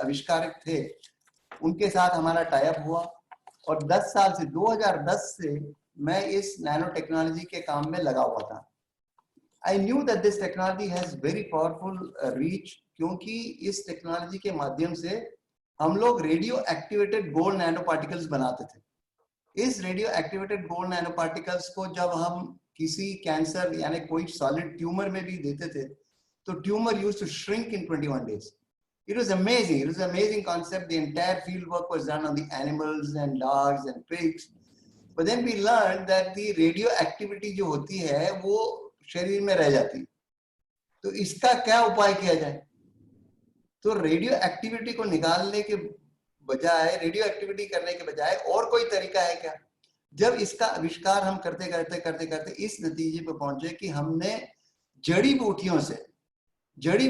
आविष्कारक थे उनके साथ हमारा टाई अप हुआ, और 10 साल से 2010 से मैं इस नैनो टेक्नोलॉजी के काम में लगा हुआ था. I knew that this technology has very powerful reach, क्योंकि इस टेक्नोलॉजी के माध्यम से हम लोग radio activated gold nano particles बनाते थे. इस radio activated gold nano particles को जब हम किसी कैंसर यानी कोई सॉलिड ट्यूमर में भी देते थे तो tumour used to shrink in 21 days. It was amazing. It was an amazing concept. The entire field work was done on the animals and dogs and pigs. But then we learned that the radioactivity जो होती है वो शरीर में रह जाती. तो इसका क्या उपाय किया जाए? तो रेडियो एक्टिविटी को निकालने के बजाय, रेडियो एक्टिविटी करने के बजाय और कोई तरीका है क्या? जब इसका आविष्कार हम करते इस नतीजे पर पहुंचे कि हमने जड़ी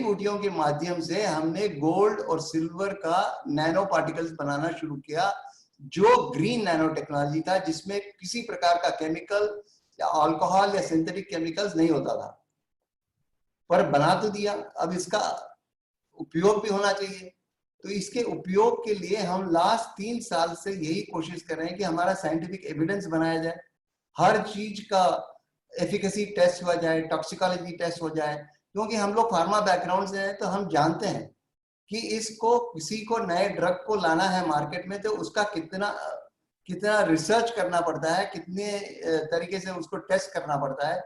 बूटियों के माध्यम से हमने गोल्ड और सिल्वर का नैनो पार्टिकल्स बनाना शुरू किया, जो ग्रीन नैनो टेक्नोलॉजी था, जिसमें किसी प्रकार का केमिकल या अल्कोहल या सिंथेटिक केमिकल्स नहीं होता था. पर बना तो दिया, अब इसका उपयोग भी होना चाहिए. तो इसके उपयोग के लिए हम लास्ट 3 साल से यही कोशिश कर रहे हैं कि हमारा साइंटिफिक एविडेंस बनाया जाए, हर चीज का एफिकेसी टेस्ट हो जाए, टॉक्सिकोलॉजी टेस्ट हो जाए, क्योंकि हम लोग फार्मा बैकग्राउंड से हैं तो हम जानते हैं कि इसको किसी को नए ड्रग को लाना है मार्केट में तो उसका कितना रिसर्च करना पड़ता है, कितने तरीके से उसको टेस्ट करना पड़ता है.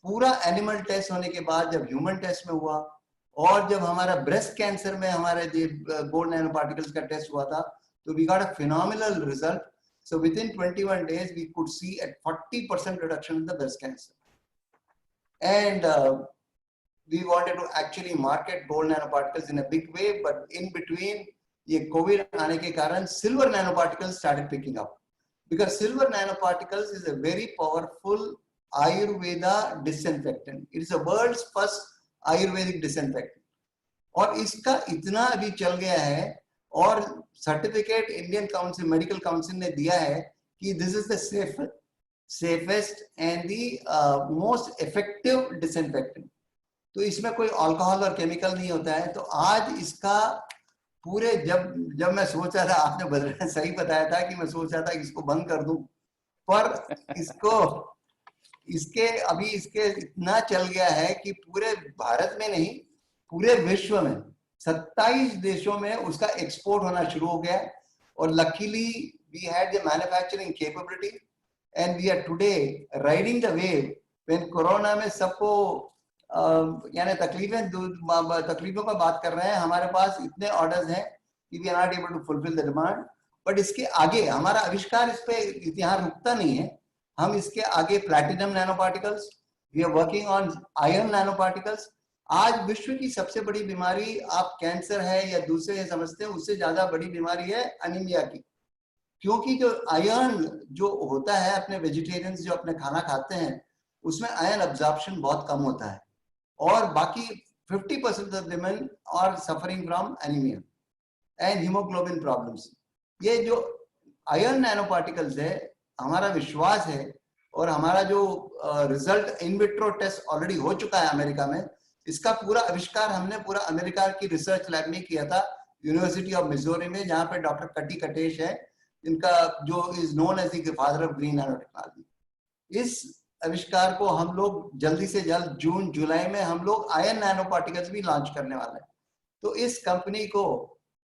पूरा एनिमल टेस्ट होने के बाद जब ह्यूमन टेस्ट में हुआ, और जब हमारा ब्रेस्ट कैंसर में हमारे गोल्ड नैनो पार्टिकल्स का टेस्ट हुआ था, तो we got a phenomenal result. So within 21 days we could see a 40% reduction in the breast cancer. And we wanted to actually market gold nanoparticles in a big way, but in between ये COVID आने के कारण silver nanoparticles started picking up, because silver nanoparticles is a very powerful Ayurveda disinfectant. It is the world's first Ayurvedic disinfectant. और इसका इतना अभी चल गया है और certificate Indian council medical council ने दिया है कि this is the safest and the most effective disinfectant. तो इसमें कोई अल्कोहल और केमिकल नहीं होता है. तो आज इसका पूरे जब मैं सोच रहा था, आपने सही बताया था कि मैं सोच रहा था कि इसको बंद कर दूं, पर इसके इतना चल गया है कि पूरे भारत में नहीं पूरे विश्व में 27 देशों में उसका एक्सपोर्ट होना शुरू हो गया. और luckily we had the manufacturing capability and we are today riding the wave. When corona में सबको यानी तकलीफों पर बात कर रहे हैं, हमारे पास इतने ऑर्डर्स हैं कि we are not able to fulfil the demand. But इसके आगे हमारा आविष्कार इस पे यहाँ रुकता नहीं है. हम इसके आगे platinum nano particles, we are working on iron nano particles. आज विश्व की सबसे बड़ी बीमारी आप कैंसर है या दूसरे समझते हैं, उससे ज्यादा बड़ी बीमारी है अनीमिया की. क्योंकि जो आयरन जो होता है, अपने वेजिटेरियंस जो अपने खाना खाते हैं उसमें आयरन अब्जॉर्प्शन बहुत कम होता है, और बाकी 50% of the women are suffering from anemia and hemoglobin problems. ये जो आयरन नैनो पार्टिकल्स है, हमारा विश्वास है और हमारा जो result in vitro test already हो चुका है अमेरिका में, इसका पूरा आविष्कार हमने पूरा अमेरिका की रिसर्च लैब में किया था, यूनिवर्सिटी ऑफ मिजोरी में, जहां पे डॉक्टर कटी कटेश है, इनका जो is known as the father of green nano technology. इस आविष्कार को हम लोग जल्दी से जल्द जून जुलाई में हम लोग आयरन नैनो पार्टिकल्स भी लॉन्च करने वाले हैं। तो इस कंपनी को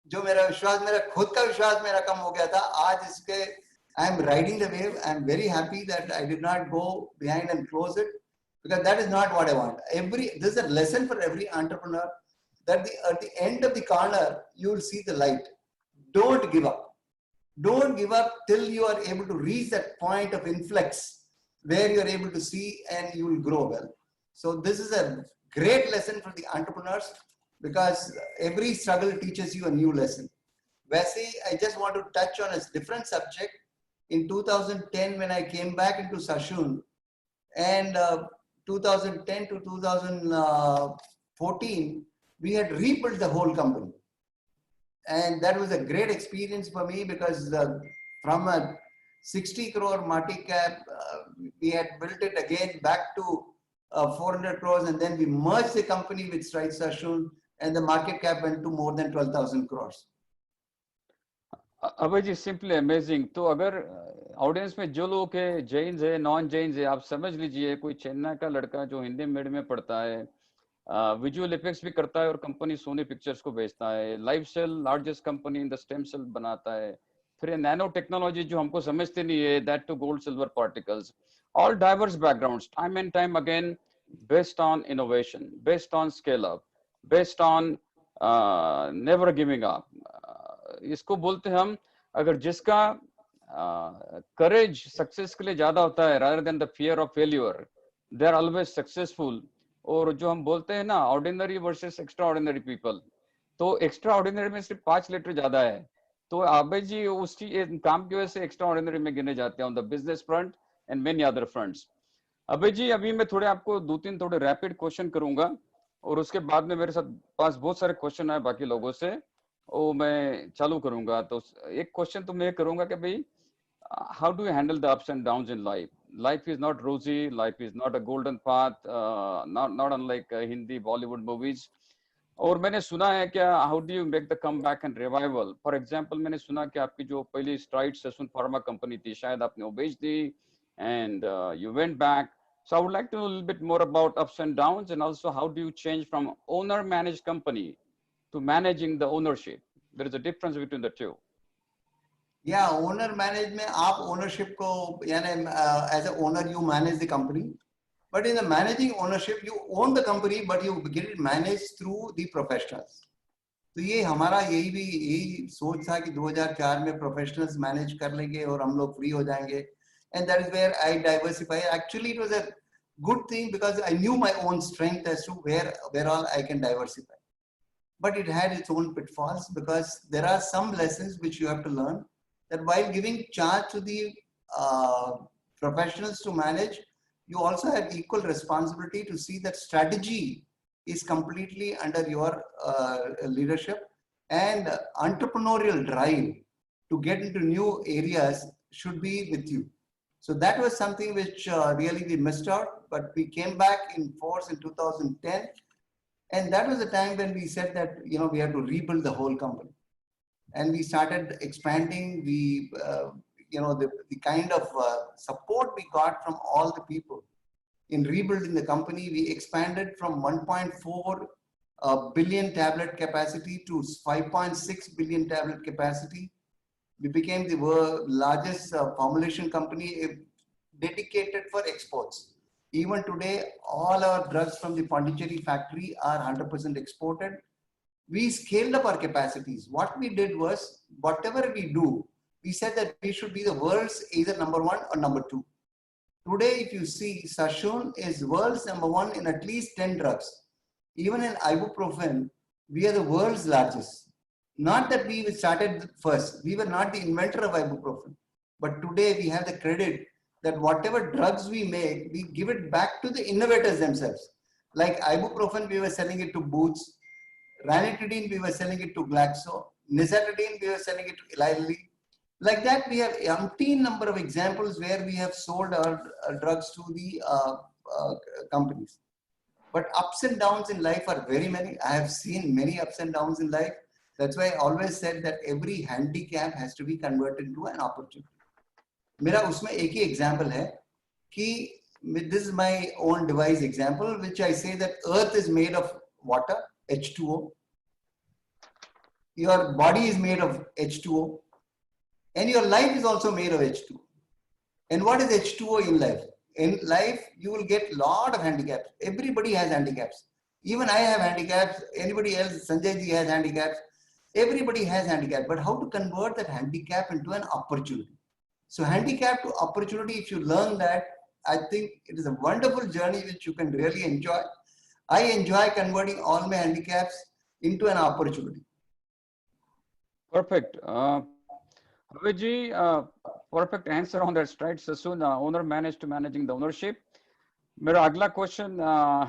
जो मेरा विश्वास, मेरा खुद का विश्वास मेरा कम हो गया था, आज इसके I am riding the wave. I am very happy that I did not go behind and close it, because that is not what I want. This is a lesson for every entrepreneur, that at the end of the corner you will see the light. Don't give up. Don't give up till you are able to reach that point of influx where you are able to see and you will grow well. So this is a great lesson for the entrepreneurs, because every struggle teaches you a new lesson. Vase, I just want to touch on a different subject. In 2010, when I came back into Sassoon, and 2010 to 2014, we had rebuilt the whole company. And that was a great experience for me, because from a 60 crore market cap, we had built it again back to 400 crores, and then we merged the company with Stride Sassoon, and the market cap went to more than 12,000 crores. Abhay ji, simply amazing. तो अगर audience में जो लोग है, जैन्स है, non Jains है, आप समझ लीजिए कोई चेन्नई का लड़का जो हिंदी मीडियम में पढ़ता है, विजुअल इफेक्ट्स भी करता है और कंपनी सोनी पिक्चर्स को बेचता है, life cell largest company in the stem cell बनाता है, फिर नैनो टेक्नोलॉजी जो हमको समझते नहीं है, that to gold silver particles, all diverse backgrounds, time and time again, based on innovation, based on scale up, based on never giving up. इसको बोलते हम, अगर जिसका करेज सक्सेस के लिए ज्यादा होता है rather than the fear of failure, they are always successful। और जो हम बोलते हैं ना, ordinary versus extra ordinary people, तो एक्स्ट्रा ऑर्डिनरी में सिर्फ 5 लीटर ज्यादा है, तो अभय जी उसकी काम की वजह से एक्स्ट्रा ऑर्डिनरी में गिने जाते हैं on the business front and many other fronts. Abhay ji, अभी मैं थोड़े आपको 2-3 थोड़े रैपिड क्वेश्चन करूंगा, और उसके बाद में मेरे साथ पास बहुत सारे क्वेश्चन है बाकी लोगों से, वो मैं चालू करूंगा। तो एक क्वेश्चन तो मैं करूंगा कि भाई, how do you handle the ups and downs in life? Life is not rosy, life is not a golden path, not unlike Hindi Bollywood movies. और मैंने सुना है क्या, how do you make the comeback and revival? For example, मैंने सुना कि आपकी जो पहली स्ट्राइड सैसुन फार्मा कंपनी थी, शायद आपने वो बेच दी and you went back. So I would like to know a little bit more about ups and downs, and also how do you change from owner managed company to managing the ownership? There is a difference between the two. Yeah, owner managed में आप ownership को, यानी as a owner you manage the company, but in the managing ownership you own the company but you get it managed through the professionals. तो ये हमारा यही सोच था कि 2004 में professionals manage कर लेंगे और हम लोग free हो जाएंगे, and that is where I diversify. Actually it was a good thing because I knew my own strength as to where all I can diversify. But it had its own pitfalls, because there are some lessons which you have to learn, that while giving charge to the professionals to manage, you also have equal responsibility to see that strategy is completely under your leadership, and entrepreneurial drive to get into new areas should be with you. So that was something which really we missed out, but we came back in force in 2010. And that was the time when we said that, we have to rebuild the whole company. And we started expanding. We, the kind of support we got from all the people in rebuilding the company, we expanded from 1.4 billion tablet capacity to 5.6 billion tablet capacity. We became the world's largest formulation company dedicated for exports. Even today, all our drugs from the Pondicherry factory are 100% exported. We scaled up our capacities. What we did was, whatever we do, we said that we should be the world's either number 1 or number 2. Today, if you see, Sassoon is world's number 1 in at least 10 drugs. Even in ibuprofen, we are the world's largest. Not that we started first, we were not the inventor of ibuprofen, but today we have the credit that whatever drugs we make, we give it back to the innovators themselves. Like ibuprofen, we were selling it to Boots. Ranitidine, we were selling it to Glaxo. Nizatidine, we were selling it to Eli Lilly. Like that, we have umpteen number of examples where we have sold our drugs to the companies. But ups and downs in life are very many. I have seen many ups and downs in life. That's why I always said that every handicap has to be converted into an opportunity. मेरा उसमें एक ही example है कि this is my own device example, which I say that Earth is made of water, H2O. Your body is made of H2O. And your life is also made of H2O. And what is H2O in life? In life, you will get a lot of handicaps. Everybody has handicaps. Even I have handicaps. Anybody else, Sanjay ji has handicaps. Everybody has handicaps. But how to convert that handicap into an opportunity? So handicap to opportunity, if you learn that, I think it is a wonderful journey which you can really enjoy. I enjoy converting all my handicaps into an opportunity. Perfect. Avijji, perfect answer on that straight. Sassoon, owner managed to managing the ownership. मेरा अगला question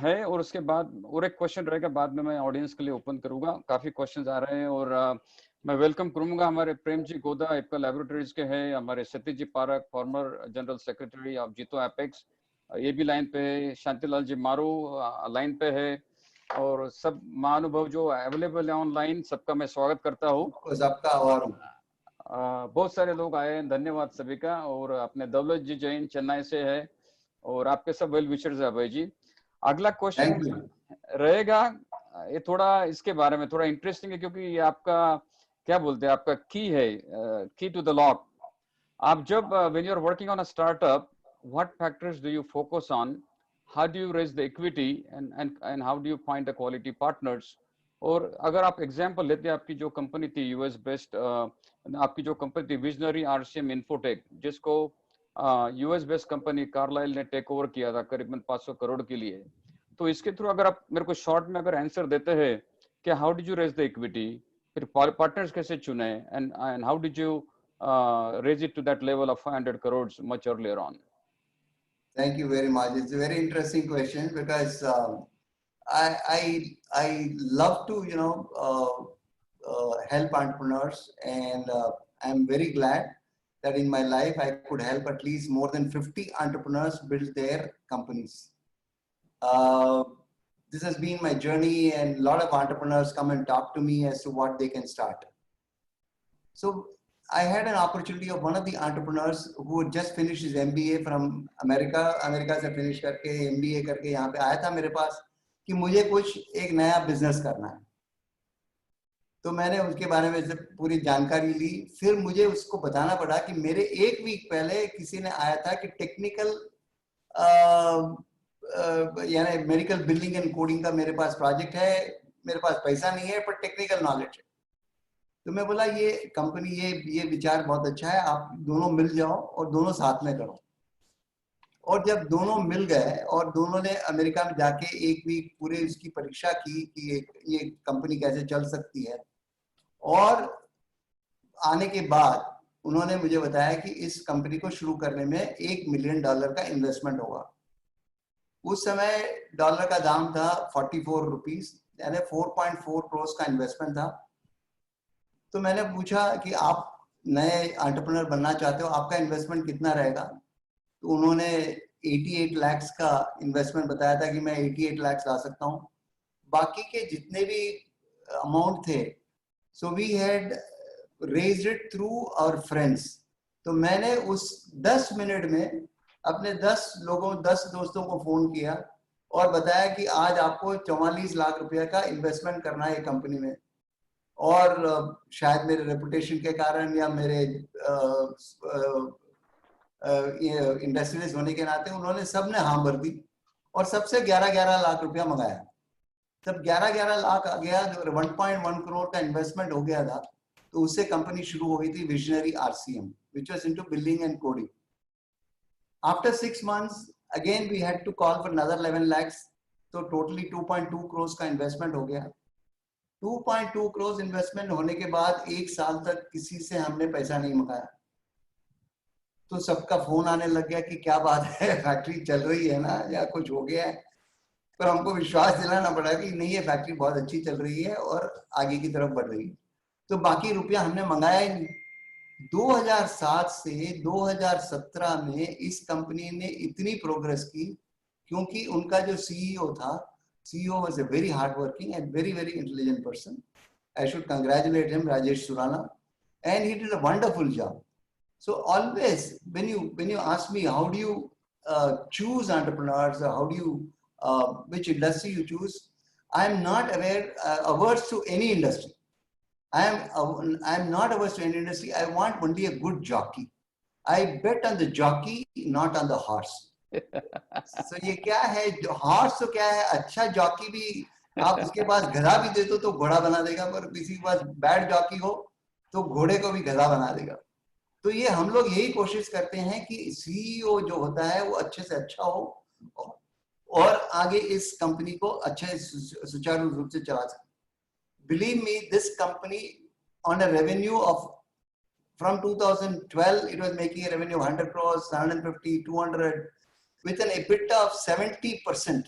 है और उसके बाद और एक question रहेगा, बाद में मैं ऑडियंस के लिए ओपन करूंगा. काफी क्वेश्चंस आ रहे हैं और मैं वेलकम करूंगा हमारे प्रेम जी गोदा एप्का लैबोरेटरीज के हैं, हमारे Satish ji Parak former general secretary of Jito apex, ये भी लाइन पे है, शांतिलाल जी मारू लाइन पे है और सब महानुभव जो अवेलेबल है ऑनलाइन, सबका मैं स्वागत करता हूँ. सबका आभार हूँ. बहुत सारे लोग आए हैं, धन्यवाद सभी का. और अपने दौलत जी जैन चेन्नई से है और आपके सब वेल विशर्स है अभय जी. अगला क्वेश्चन रहेगा, ये थोड़ा इसके बारे में थोड़ा इंटरेस्टिंग है क्योंकि ये आपका क्या बोलते हैं, आपका की है, की टू द लॉक. आप जब when you are working on a startup, what factors do you focus on, how do you raise the equity and how do you find the quality partners. और अगर आप एग्जांपल लेते हैं, आपकी जो company थी यूएस बेस्ड, आपकी जो कंपनी थी विजनरी आरसीएम इन्फोटेक, जिसको यूएस बेस्ड कंपनी कार्लाइल ने टेक ओवर किया था करीबन 500 करोड़ के लिए. तो इसके थ्रू अगर आप मेरे को शॉर्ट में अगर आंसर देते हैं कि how did you raise the equity, फिर पार्टनर्स कैसे चुने and how did you raise it to that level of 500 crore much earlier on. Thank you very much. It's a very interesting question because I love to help entrepreneurs, and I'm very glad that in my life I could help at least more than 50 entrepreneurs build their companies. This has been my journey, and a lot of entrepreneurs come and talk to me as to what they can start. So I had an opportunity of one of the entrepreneurs who had just finished his MBA from America. America से finish करके MBA करके यहाँ पे आया था मेरे पास कि मुझे कुछ एक नया बिजनेस करना है. तो मैंने उसके बारे में पूरी जानकारी ली. फिर मुझे उसको बताना पड़ा कि मेरे एक वीक पहले किसी ने आया था कि टेक्निकल यानी मेडिकल बिल्डिंग एंड कोडिंग का मेरे पास प्रोजेक्ट है, मेरे पास पैसा नहीं है पर टेक्निकल नॉलेज है. तो मैं बोला ये कंपनी ये विचार बहुत अच्छा है, आप दोनों मिल जाओ और दोनों साथ में करो. और जब दोनों मिल गए और दोनों ने अमेरिका में जाके एक वीक पूरे इसकी परीक्षा की कि ये कंपनी कैसे चल सकती है, और आने के बाद उन्होंने मुझे बताया कि इस कंपनी को शुरू करने में $1 मिलियन का इन्वेस्टमेंट होगा. उस समय डॉलर का दाम था 44 रुपीस, यानी 4.4 करोड़ का इन्वेस्टमेंट था. तो मैंने पूछा कि आप नए एंटरप्रेन्योर बनना चाहते हो, आपका इन्वेस्टमेंट कितना रहेगा. तो उन्होंने 88 लाख का इन्वेस्टमेंट बताया था कि मैं 88 लाख ला सकता हूँ. बाकी के जितने भी अमाउंट थे, so we had raised it through our friends. तो मैंने उस 10 मिनट में अपने 10 दोस्तों को फोन किया और बताया कि आज आपको 44 लाख रुपए का इन्वेस्टमेंट करना है कंपनी में. और शायद मेरे रेपुटेशन के कारण या मेरे इंडस्ट्रियलिस्ट होने के नाते उन्होंने सबने हाँ भर दी और सबसे 11 लाख रुपया मंगाया. तब 11 लाख आ गया, 1.1 करोड़ का इन्वेस्टमेंट हो गया था. तो उससे कंपनी शुरू हो गई थी visionary RCM, which was into building and coding. After 6 months, again we had to call for another 11 lakhs. तो totally 2.2 crores का इन्वेस्टमेंट हो गया. 2.2 करोड़ इन्वेस्टमेंट होने के बाद 1 साल तक किसी से हमने पैसा नहीं मंगाया. तो सबका फोन आने लग गया कि क्या बात है, फैक्ट्री चल रही है ना या कुछ हो गया है. पर हमको विश्वास दिलाना पड़ा कि नहीं, ये फैक्ट्री बहुत अच्छी चल रही है और आगे की तरफ बढ़ रही है। तो बाकी रुपया हमने मंगाया ही नहीं। 2007 से 2017 में इस कंपनी ने इतनी प्रोग्रेस की क्योंकि उनका जो सीईओ था, CEO was a very hardworking and very intelligent person. I should congratulate him, Rajesh Surana, and he did a wonderful job. So always, when you ask me how do you choose entrepreneurs, or how do you which industry you choose, I am not averse to any industry. I am not averse to any industry. I want only a good jockey. I bet on the jockey, not on the horse. So ये क्या है, horse तो क्या है, अच्छा jockey भी आप उसके पास गधा भी दे दो तो घोड़ा बना देगा, पर किसी के पास बैड जॉकी हो तो घोड़े को भी गधा बना देगा। तो ये हम लोग यही कोशिश करते हैं कि सीईओ जो होता है वो अच्छे से अच्छा हो और आगे इस कंपनी को अच्छे सुचारू रूप से चला सके। Believe me, this company on a revenue of from 2012 it was making a revenue of 100 crores, 150, 200 with an EBITDA of 70%.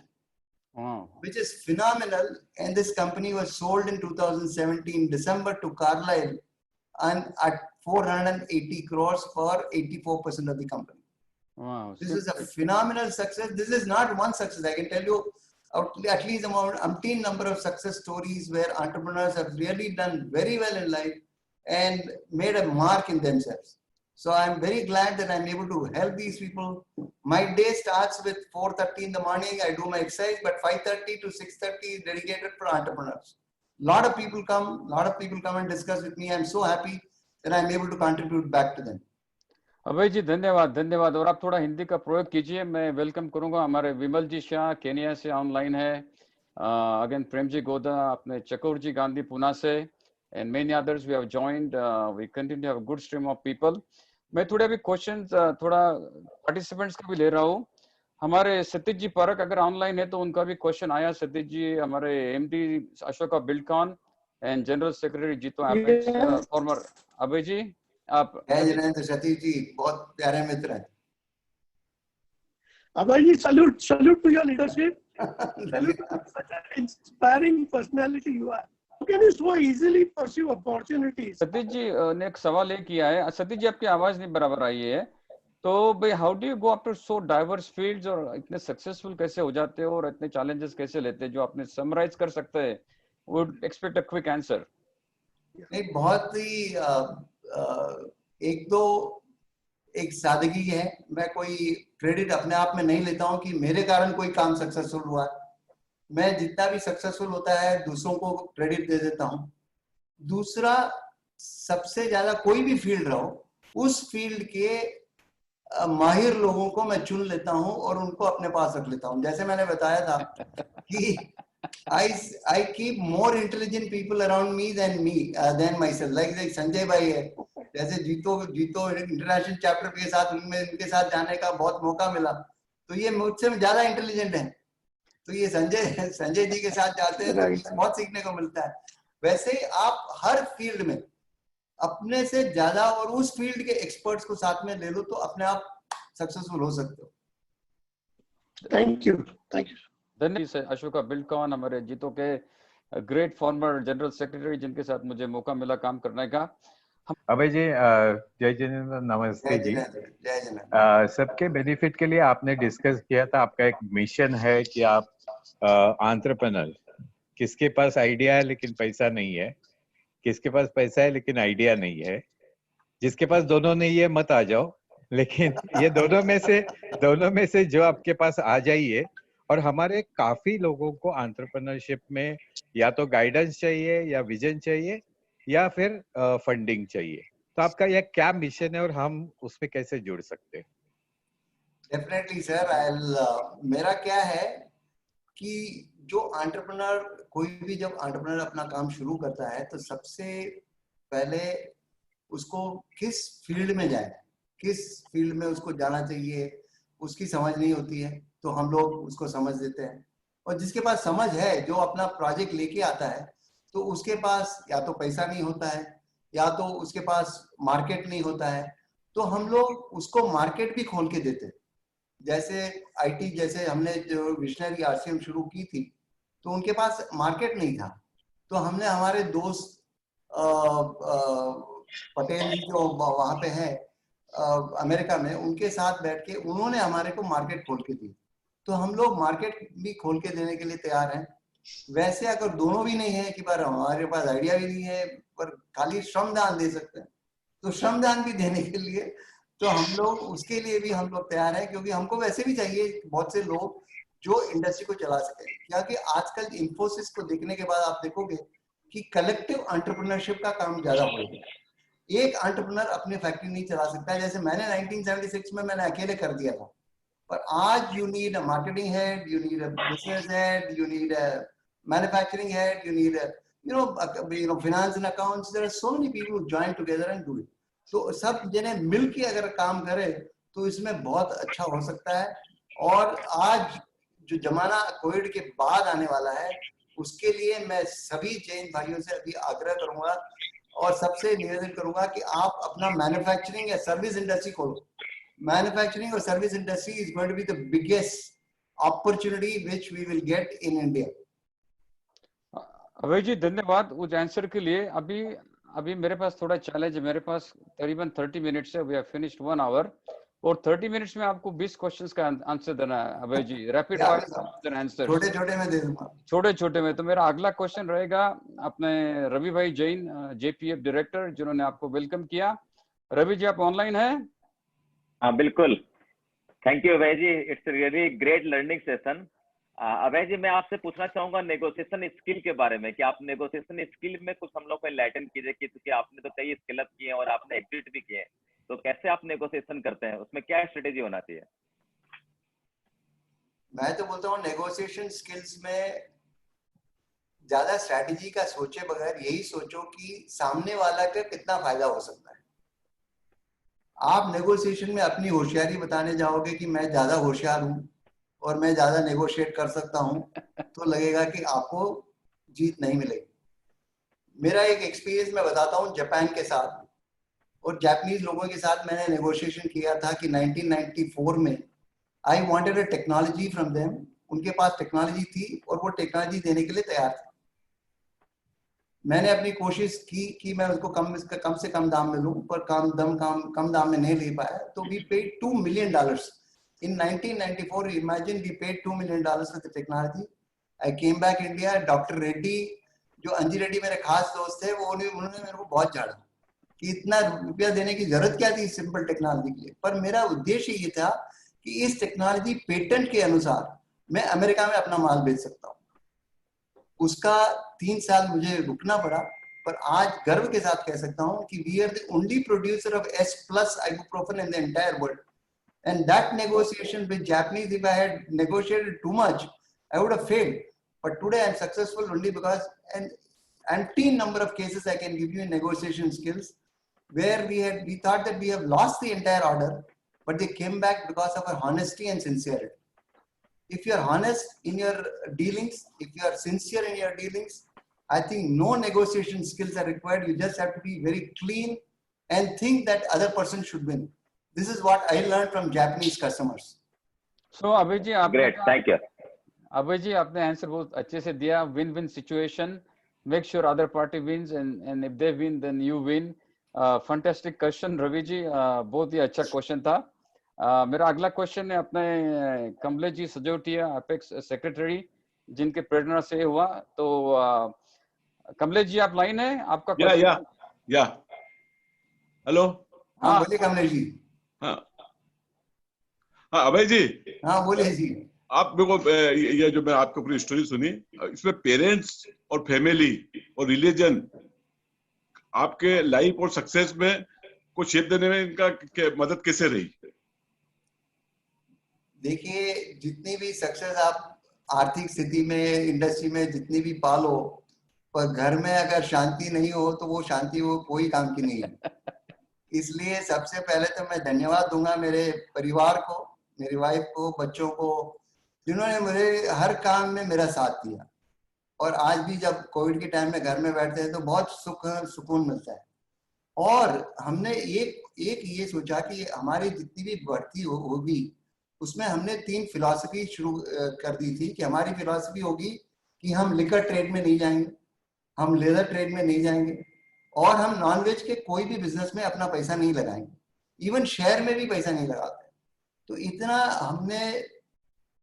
Wow. Which is phenomenal. And this company was sold in 2017 December to Carlyle and at 480 crores for 84% of the company. Wow. This is a phenomenal success. This is not one success. I can tell you at least about umpteen number of success stories where entrepreneurs have really done very well in life and made a mark in themselves. So I'm very glad that I'm able to help these people. My day starts with 4:30 in the morning. I do my exercise, but 5:30 to 6:30 is dedicated for entrepreneurs. Lot of people come and discuss with me. I'm so happy that I'm able to contribute back to them. अभय जी धन्यवाद। और आप थोड़ा हिंदी का प्रयोग कीजिए, मैं welcome करूंगा। हमारे विमल जी शाह केनिया से ऑनलाइन है, अगेन प्रेम जी गोदा, अपने चकोर जी गांधी पुणे से, and many others we have joined. We continue to have a good stream of people. मैं थोड़े अभी क्वेश्चन थोड़ा पार्टिसिपेंट्स का भी ले रहा हूँ। हमारे सतीश जी परक अगर ऑनलाइन है तो उनका भी क्वेश्चन आया। सतीश जी हमारे MD Ashoka Buildcon and general secretary जीतो एपेक्स फॉर्मर। अभय जी आप। जिनेंद्र सतीश जी बहुत प्यारे मित्र हैं। अभय जी salute to your leadership. Salute to such an inspiring personality you are. How can you so easily pursue opportunities? Satish ji ने एक सवाल ये किया है। सतीश जी आपकी आवाज नहीं बराबर आई है, तो भाई how do you go after so diverse fields, और इतने सक्सेसफुल कैसे हो जाते हो और इतने चैलेंजेस कैसे लेते हैं, जो आपने समराइज कर सकते हैं? Would expect a quick answer. नहीं, बहुत ही एक सादगी है। मैं कोई क्रेडिट अपने आप में नहीं लेता हूं कि मेरे कारण कोई काम सक्सेसफुल हुआ। मैं जितना भी सक्सेसफुल होता है दूसरों को क्रेडिट दे देता हूं। दूसरा, सबसे ज्यादा कोई भी फील्ड रहो, उस फील्ड के माहिर लोगों को मैं चुन लेता हूं और उनको अपने पास रख लेता हूं। जैसे मैंने बताया था कि I keep more intelligent people around me than myself. Like Sanjay भाई है, जैसे जीतो इंटरनेशनल चैप्टर के साथ उनके साथ जाने का बहुत मौका मिला, तो ये मुझसे ज्यादा इंटेलिजेंट है। तो ये संजय जी के साथ जाते हैं तो बहुत सीखने को मिलता है। वैसे आप हर फील्ड में अपने से ज्यादा और उस फील्ड के एक्सपर्ट्स को साथ में ले लो तो अपने आप सक्सेसफुल हो सकते हो। Thank you. धन्यवाद। अशोका बिल्डकॉन हमारे जीतो के ग्रेट फॉर्मर जनरल सेक्रेटरी, जिनके साथ मुझे मौका मिला काम करने का। अभय जी जय जिनेंद्र, नमस्ते जी। सबके बेनिफिट के लिए आपने डिस्कस किया था, आपका एक मिशन है कि आप एंटरप्रेन्योर, किसके पास आइडिया है लेकिन पैसा नहीं है, किसके पास पैसा है लेकिन आइडिया नहीं है, जिसके पास दोनों नहीं है मत आ जाओ, लेकिन ये दोनों में से जो आपके पास आ जाइए। और हमारे काफी लोगों को एंटरप्रेन्योरशिप में या तो गाइडेंस चाहिए या विजन चाहिए या फिर फंडिंग चाहिए, तो आपका यह क्या मिशन है और हम उसमें कैसे जुड़ सकते हैं? डेफिनेटली सर, मेरा क्या है कि जो एंटरप्रेन्योर, कोई भी जब एंटरप्रेन्योर अपना काम शुरू करता है तो सबसे पहले उसको किस फील्ड में जाए, किस फील्ड में उसको जाना चाहिए, उसकी समझ नहीं होती है, तो हम लोग उसको समझ देते हैं। और जिसके पास समझ है, जो अपना प्रोजेक्ट लेके आता है, तो उसके पास या तो पैसा नहीं होता है या तो उसके पास मार्केट नहीं होता है, तो हम लोग उसको मार्केट भी खोल के देते हैं। जैसे आईटी जैसे हमने जो विजनरी आरसीएम शुरू की थी तो उनके पास मार्केट नहीं था, तो हमने हमारे दोस्त पटेल जी जो वहां पे हैं अमेरिका में, उनके साथ बैठ के उन्होंने हमारे को मार्केट खोल के दी। तो हम लोग मार्केट भी खोल के देने के लिए तैयार हैं। वैसे अगर दोनों भी नहीं है कि बार हमारे पास आइडिया भी नहीं है पर खाली श्रमदान दे सकते हैं, तो श्रमदान भी देने के लिए तो हम लोग उसके लिए भी हम लोग तैयार हैं, क्योंकि हमको वैसे भी चाहिए बहुत से लोग जो इंडस्ट्री को चला सके। क्योंकि आजकल इन्फोसिस को देखने के बाद आप देखोगे कि कलेक्टिव एंटरप्रेन्योरशिप का काम ज्यादा हो गया। एक एंटरप्रेन्योर अपनी फैक्ट्री नहीं चला सकता है, जैसे मैंने 1976 में मैंने अकेले कर दिया था, पर आज you need a marketing head, you need a business head, you need a manufacturing head, you need a finance and accounts. There are so many people who join together and do it. तो सब जने मिल के अगर काम करे तो इसमें बहुत अच्छा हो सकता है। और आज जो जमाना कोविड के बाद आने वाला है उसके लिए मैं सभी जैन भाइयों से अभी आग्रह करूंगा और सबसे निवेदन करूंगा कि आप अपना मैन्युफैक्चरिंग या सर्विस इंडस्ट्री खोलो। मैन्युफैक्चरिंग और service industry is going to be the biggest opportunity which we will get in India. Abhay ji धन्यवाद उस आंसर के लिए। अभी मेरे पास थोड़ा चैलेंज है, मेरे पास करीबन 30 मिनट्स है, वी हैव फिनिश्ड 1 आवर और 30 मिनट्स में आपको 20 क्वेश्चंस का आंसर देना है अभय जी, रैपिड फायर आंसर। छोटे-छोटे में दे दूंगा। छोटे-छोटे में। तो मेरा अगला क्वेश्चन रहेगा अपने रवि भाई जैन, जेपीएफ डायरेक्टर, जिन्होंने आपको वेलकम किया। रवि जी आप ऑनलाइन हैं? हाँ बिल्कुल, thank you Abhay ji, it's really great learning session. Abhay ji मैं आपसे पूछना चाहूंगा नेगोशिएशन स्किल के बारे में, कि आप नेगोशिएशन स्किल में कुछ हम लोग को एनलाइटन कीजिए, क्योंकि आपने तो कई स्किल अप किए हैं और आपने एग्जिट भी किए हैं, तो कैसे आप नेगोशिएशन करते हैं, उसमें क्या स्ट्रेटेजी होना चाहिए? मैं तो बोलता हूँ नेगोशिएशन स्किल्स में ज्यादा स्ट्रैटेजी का सोचे बगैर यही सोचो कि सामने वाला का कितना फायदा हो सकता है। आप नेगोशिएशन में अपनी होशियारी बताने जाओगे कि मैं ज्यादा होशियार हूँ और मैं ज्यादा नेगोशिएट कर सकता हूँ, तो लगेगा कि आपको जीत नहीं मिलेगी। मेरा एक एक्सपीरियंस मैं बताता हूँ जापान के साथ और जापानीज लोगों के साथ मैंने नेगोशिएशन किया था कि 1994 में I wanted a technology from them. उनके पास टेक्नोलॉजी थी और वो टेक्नोलॉजी देने के लिए तैयार था। मैंने अपनी कोशिश की कि मैं उसको कम से कम दाम में लूं, पर कम दाम में नहीं ले पाया, तो we paid $2 million in 1994. Imagine we paid $2 million for the technology. I came back India. Dr. Reddy, जो अंजी रेड्डी मेरे खास दोस्त थे, वो उन्होंने मेरे को बहुत झाड़ा कि इतना रुपया देने की जरूरत क्या थी सिंपल टेक्नोलॉजी के लिए। पर मेरा उद्देश्य ये था कि इस टेक्नोलॉजी पेटेंट के अनुसार मैं अमेरिका में अपना माल बेच सकता हूँ। उसका 3 साल मुझे रुकना पड़ा, पर आज गर्व के साथ कह सकता हूँ कि we are the only producer of S+ ibuprofen in the entire world. And that negotiation with Japanese, if I had negotiated too much, I would have failed. But today I'm successful only because an umpteen number of cases I can give you in negotiation skills where we thought that we have lost the entire order, but they came back because of our honesty and sincerity. If you are honest in your dealings, if you are sincere in your dealings, I think no negotiation skills are required. You just have to be very clean and think that other person should win. This is what I learned from Japanese customers. So अभय जी आपने Great, thank you. अभय जी आपने answer बहुत अच्छे से दिया। Win win situation, make sure other party wins and if they win then you win. Fantastic question Ravi ji, बहुत ही अच्छा question था। मेरा अगला क्वेश्चन है अपने कमलेश जी सजोटिया, अपेक्स सेक्रेटरी, जिनके प्रेरणा से हुआ। तो कमलेश जी आप लाइन है, आपका क्वेश्चन? या हेलो। हाँ बोलिए कमलेश जी। हाँ अभय जी। हाँ बोलिए जी। आप मेरे को ये जो मैं आपको पूरी स्टोरी सुनी, इसमें पेरेंट्स और फैमिली और रिलीजन आपके लाइफ और सक्सेस में को शेप देने में इनका मदद कैसे रही? देखिए जितनी भी सक्सेस आप आर्थिक स्थिति में इंडस्ट्री में जितनी भी पालो, पर घर में अगर शांति नहीं हो तो वो शांति वो कोई काम की नहीं है। इसलिए सबसे पहले तो मैं धन्यवाद दूंगा मेरे परिवार को, मेरी वाइफ को, बच्चों को, जिन्होंने मुझे हर काम में मेरा साथ दिया। और आज भी जब कोविड के टाइम में घर में बैठते हैं तो बहुत सुकून मिलता है। और हमने एक ये सोचा कि हमारी जितनी भी भर्ती होगी उसमें हमने 3 फिलॉसफी शुरू कर दी थी कि हमारी फिलॉसफी होगी कि हम लिकर ट्रेड में नहीं जाएंगे, हम लेदर ट्रेड में नहीं जाएंगे, और हम नॉनवेज के कोई भी बिजनेस में अपना पैसा नहीं लगाएंगे, इवन शेयर में भी पैसा नहीं लगाते। तो इतना हमने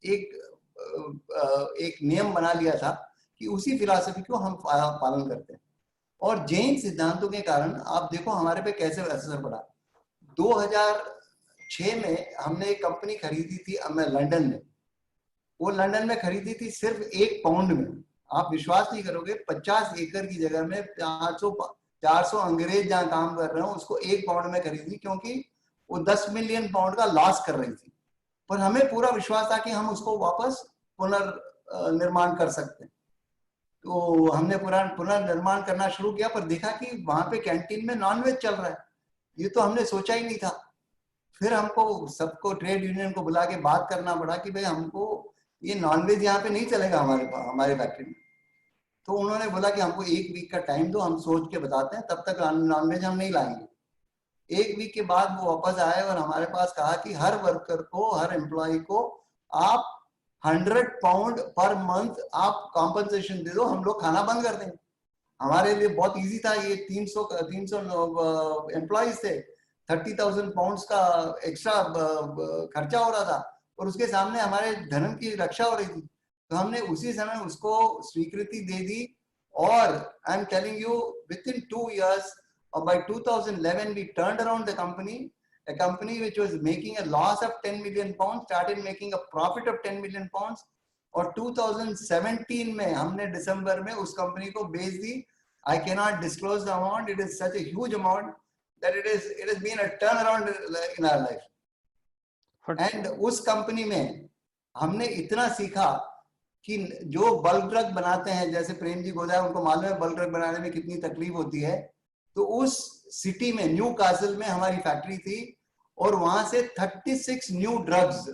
एक नियम बना लिया था कि उसी फिलॉसफी को हम पालन करते हैं। और जैन सिद्धांतों के कारण आप देखो हमारे पे कैसे असर पड़ा। 2006 में हमने एक कंपनी खरीदी थी लंदन में। वो लंदन में खरीदी थी सिर्फ 1 पाउंड में। आप विश्वास नहीं करोगे, 50 एकड़ की जगह में 400 अंग्रेज जहाँ काम कर रहे हो उसको 1 पाउंड में खरीदी, क्योंकि वो 10 मिलियन पाउंड का लॉस कर रही थी। पर हमें पूरा विश्वास था कि हम उसको वापस पुनर्निर्माण कर सकते हैं। तो हमने पुनर्निर्माण करना शुरू किया, पर देखा कि वहां पे कैंटीन में नॉनवेज चल रहा है। ये तो हमने सोचा ही नहीं था। फिर हमको सबको ट्रेड यूनियन को बुला के बात करना पड़ा कि भाई हमको ये नॉनवेज यहाँ पे नहीं चलेगा हमारे फैक्ट्री में। तो उन्होंने बोला कि हमको 1 वीक का टाइम दो, हम सोच के बताते हैं, तब तक नॉनवेज हम नहीं लाएंगे। 1 वीक के बाद वो वापस आए और हमारे पास कहा कि हर वर्कर को, हर एम्प्लॉय को आप 100 पाउंड पर मंथ आप कॉम्पनसेशन दे दो, हम लोग खाना बंद कर देंगे। हमारे लिए बहुत इजी था। ये 300 एम्प्लॉयज थे, 30,000 पाउंड्स का एक्स्ट्रा खर्चा हो रहा था, और उसके सामने हमारे धर्म की रक्षा हो रही थी। तो हमने उसी समय उसको स्वीकृति दे दी। और I am telling you, with in 2 years or by 2011 we turned around the company. A company which was making a loss of 10 million pounds started making a profit of 10 million pounds. और 2017 में हमने दिसंबर में उस company को बेच दी। I cannot disclose the amount. It is such a huge amount that it has been a turnaround in our life. And उस company में हमने इतना सीखा कि जो बल्क ड्रग बनाते हैं, जैसे प्रेम जी गोदाया, उनको मालूम है बल्क ड्रग बनाने में कितनी तकलीफ होती है। तो उस सिटी में, न्यू कासल में हमारी फैक्ट्री थी, और वहां से 36 न्यू ड्रग्स,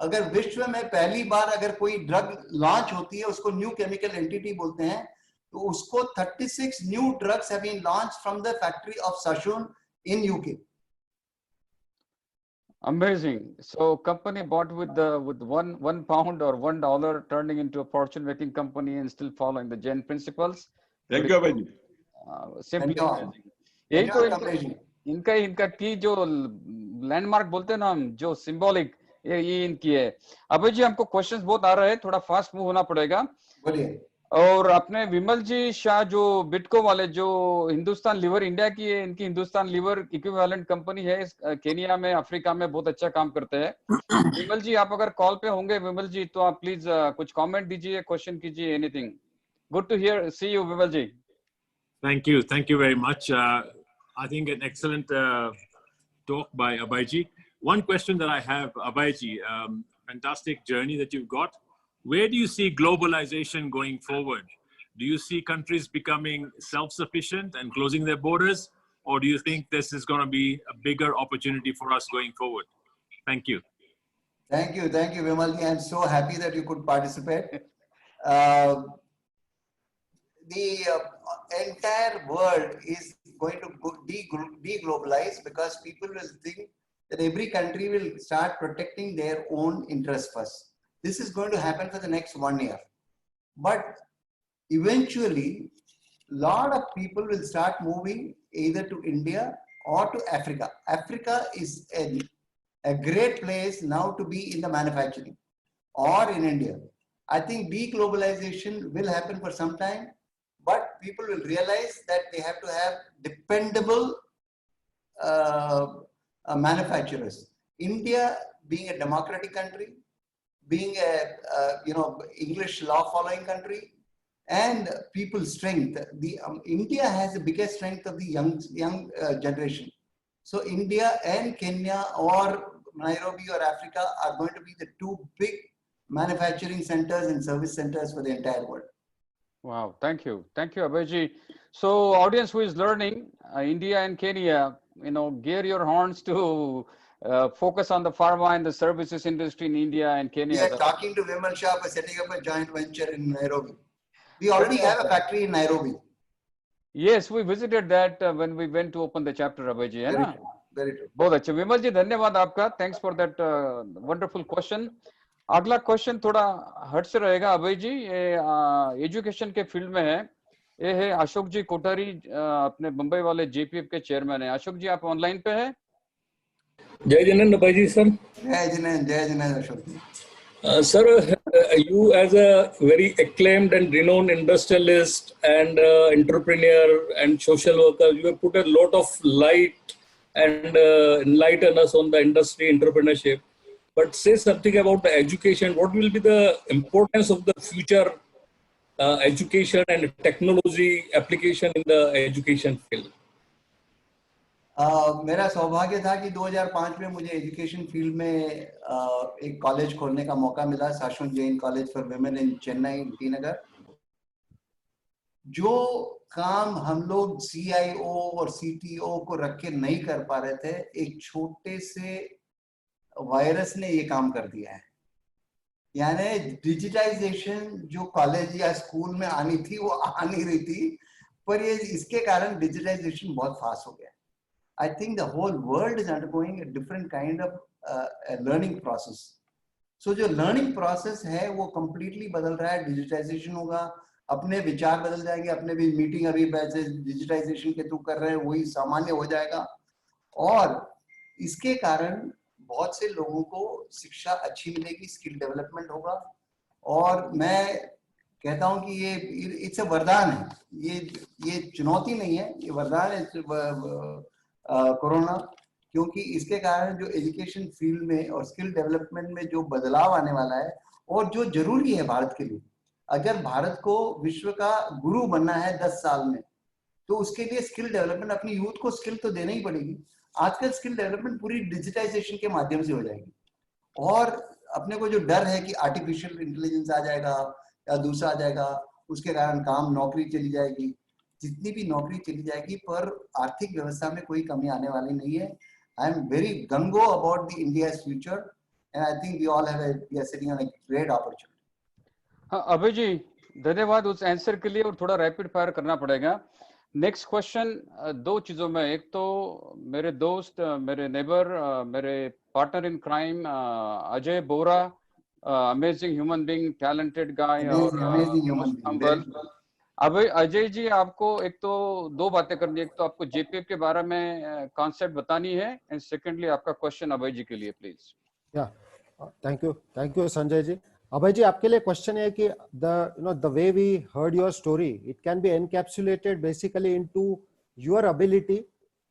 अगर विश्व में पहली बार अगर कोई ड्रग लॉन्च होती है उसको न्यू केमिकल एंटिटी बोलते हैं, तो उसको 36 new drugs have been launched from the factory of Sassoon in UK. Amazing. So company bought with one pound or $1 turning into a fortune making company and still following the Jain principles. Thank you, Abhay. Simply amazing. यही तो इनका की जो landmark बोलते हैं ना हम, जो सिंबॉलिक, ये इनकी है। अभय जी, हमको क्वेश्चंस बहुत आ रहे हैं, थोड़ा फास्ट मूव होना पड़ेगा। बोलिए। और अपने विमल जी शाह जो बिटको वाले, जो हिंदुस्तान लीवर इंडिया की है, इनकी हिंदुस्तान लीवर इक्विवेलेंट कंपनी है, केनिया में, अफ्रीका में बहुत अच्छा काम करते हैं। विमल जी, आप अगर कॉल पे होंगे विमल जी, तो आप प्लीज कुछ कमेंट दीजिए, क्वेश्चन कीजिए, anything. Good to hear, see you Vimal ji. Thank you very much. I think an excellent talk by Abhay ji. One question that I have, Abhay ji, fantastic journey that you've got. Where do you see globalization going forward? Do you see countries becoming self-sufficient and closing their borders? Or do you think this is going to be a bigger opportunity for us going forward? Thank you. Thank you, Vimalji. I'm so happy that you could participate. The entire world is going to deglobalize because people will think that every country will start protecting their own interests first. This is going to happen for the next 1 year. But eventually, a lot of people will start moving either to India or to Africa. Africa is a great place now to be in the manufacturing, or in India. I think deglobalization will happen for some time, but people will realize that they have to have dependable manufacturers. India being a democratic country, being a English law following country, and people's strength, India has the biggest strength of the young generation. So India and Kenya or Nairobi or Africa are going to be the 2 big manufacturing centers and service centers for the entire world. Wow, thank you, Abhay ji. So audience who is learning, India and Kenya, gear your horns to focus on the pharma and the services industry in India and Kenya. We are talking to Vimal Shah for setting up a joint venture in Nairobi. We already have a factory in Nairobi. Yes, we visited that when we went to open the chapter, Abhay ji. Very true. बहुत अच्छे विमल जी, धन्यवाद आपका, thanks for that wonderful question. अगला question थोड़ा हट से रहेगा अभय जी, ये एजुकेशन के फील्ड में है। ये है अशोक जी कोठारी, अपने मुंबई वाले जेपीएफ के चेयरमैन है। अशोक जी, आप ऑनलाइन पे हैं? जय जिनेंद्र भाई जी सर। जय जिनेंद्र अशोक जी। Sir, you as a very acclaimed and renowned industrialist and entrepreneur and social worker, you have put a lot of light and enlighten us on the industry entrepreneurship. But say something about the education. What will be the importance of the future education and technology application in the education field? मेरा सौभाग्य था कि 2005 में मुझे education field में एक college खोलने का मौका मिला, Shasun Jain college for women in Chennai, T Nagar. जो काम हम लोग CIO और CTO को रख के नहीं कर पा रहे थे, एक छोटे से वायरस ने ये काम कर दिया है। यानी डिजिटाइजेशन जो कॉलेज या स्कूल में आनी थी वो आ नहीं रही थी, पर ये इसके कारण डिजिटाइजेशन बहुत फास्ट हो गया। I think the whole world is undergoing a different kind of a learning process. So जो learning process है वो completely बदल रहा है, digitization होगा, अपने विचार बदल जाएंगे, अपने भी मीटिंग अभी वैसे digitization के थ्रू कर रहे हैं वही सामान्य हो जाएगा, और इसके कारण बहुत से लोगों को शिक्षा अच्छी मिलेगी, स्किल डेवलपमेंट होगा। और मैं कहता हूं कि ये इट्स अ वरदान है, ये चुनौती नहीं है, ये वरदान है कोरोना, क्योंकि इसके कारण जो एजुकेशन फील्ड में और स्किल डेवलपमेंट में जो बदलाव आने वाला है और जो जरूरी है भारत के लिए। अगर भारत को विश्व का गुरु बनना है 10 साल में, तो उसके लिए स्किल डेवलपमेंट, अपनी यूथ को स्किल तो देना ही पड़ेगी। आजकल स्किल डेवलपमेंट पूरी डिजिटाइजेशन के माध्यम से हो जाएगी, और अपने को जो डर है कि आर्टिफिशियल इंटेलिजेंस आ जाएगा या दूसरा आ जाएगा, उसके कारण काम नौकरी चली जाएगी, जितनी भी नौकरी चली जाएगी, पर आर्थिक व्यवस्था में कोई कमी आने वाली नहीं है। I am very gung-ho about the India's future and I think we all are sitting on a great opportunity. हाँ अभय जी, धन्यवाद उस आंसर के लिए, और थोड़ा रैपिड फायर करना पड़ेगा। नेक्स्ट क्वेश्चन दो चीजों में, एक तो मेरे दोस्त, मेरे नेबर, मेरे partner in crime Ajay Bora, amazing human being, talented guy, और अभय अजय जी, आपको एक तो दो बातें करनी है। एक तो आपको जेपीएफ के बारे में कॉन्सेप्ट बतानी है, एंड सेकेंडली आपका क्वेश्चन अभय जी के लिए प्लीज। या थैंक यू संजय जी। अभय जी, आपके लिए क्वेश्चन है कि the way we heard your story, it can be encapsulated basically into your ability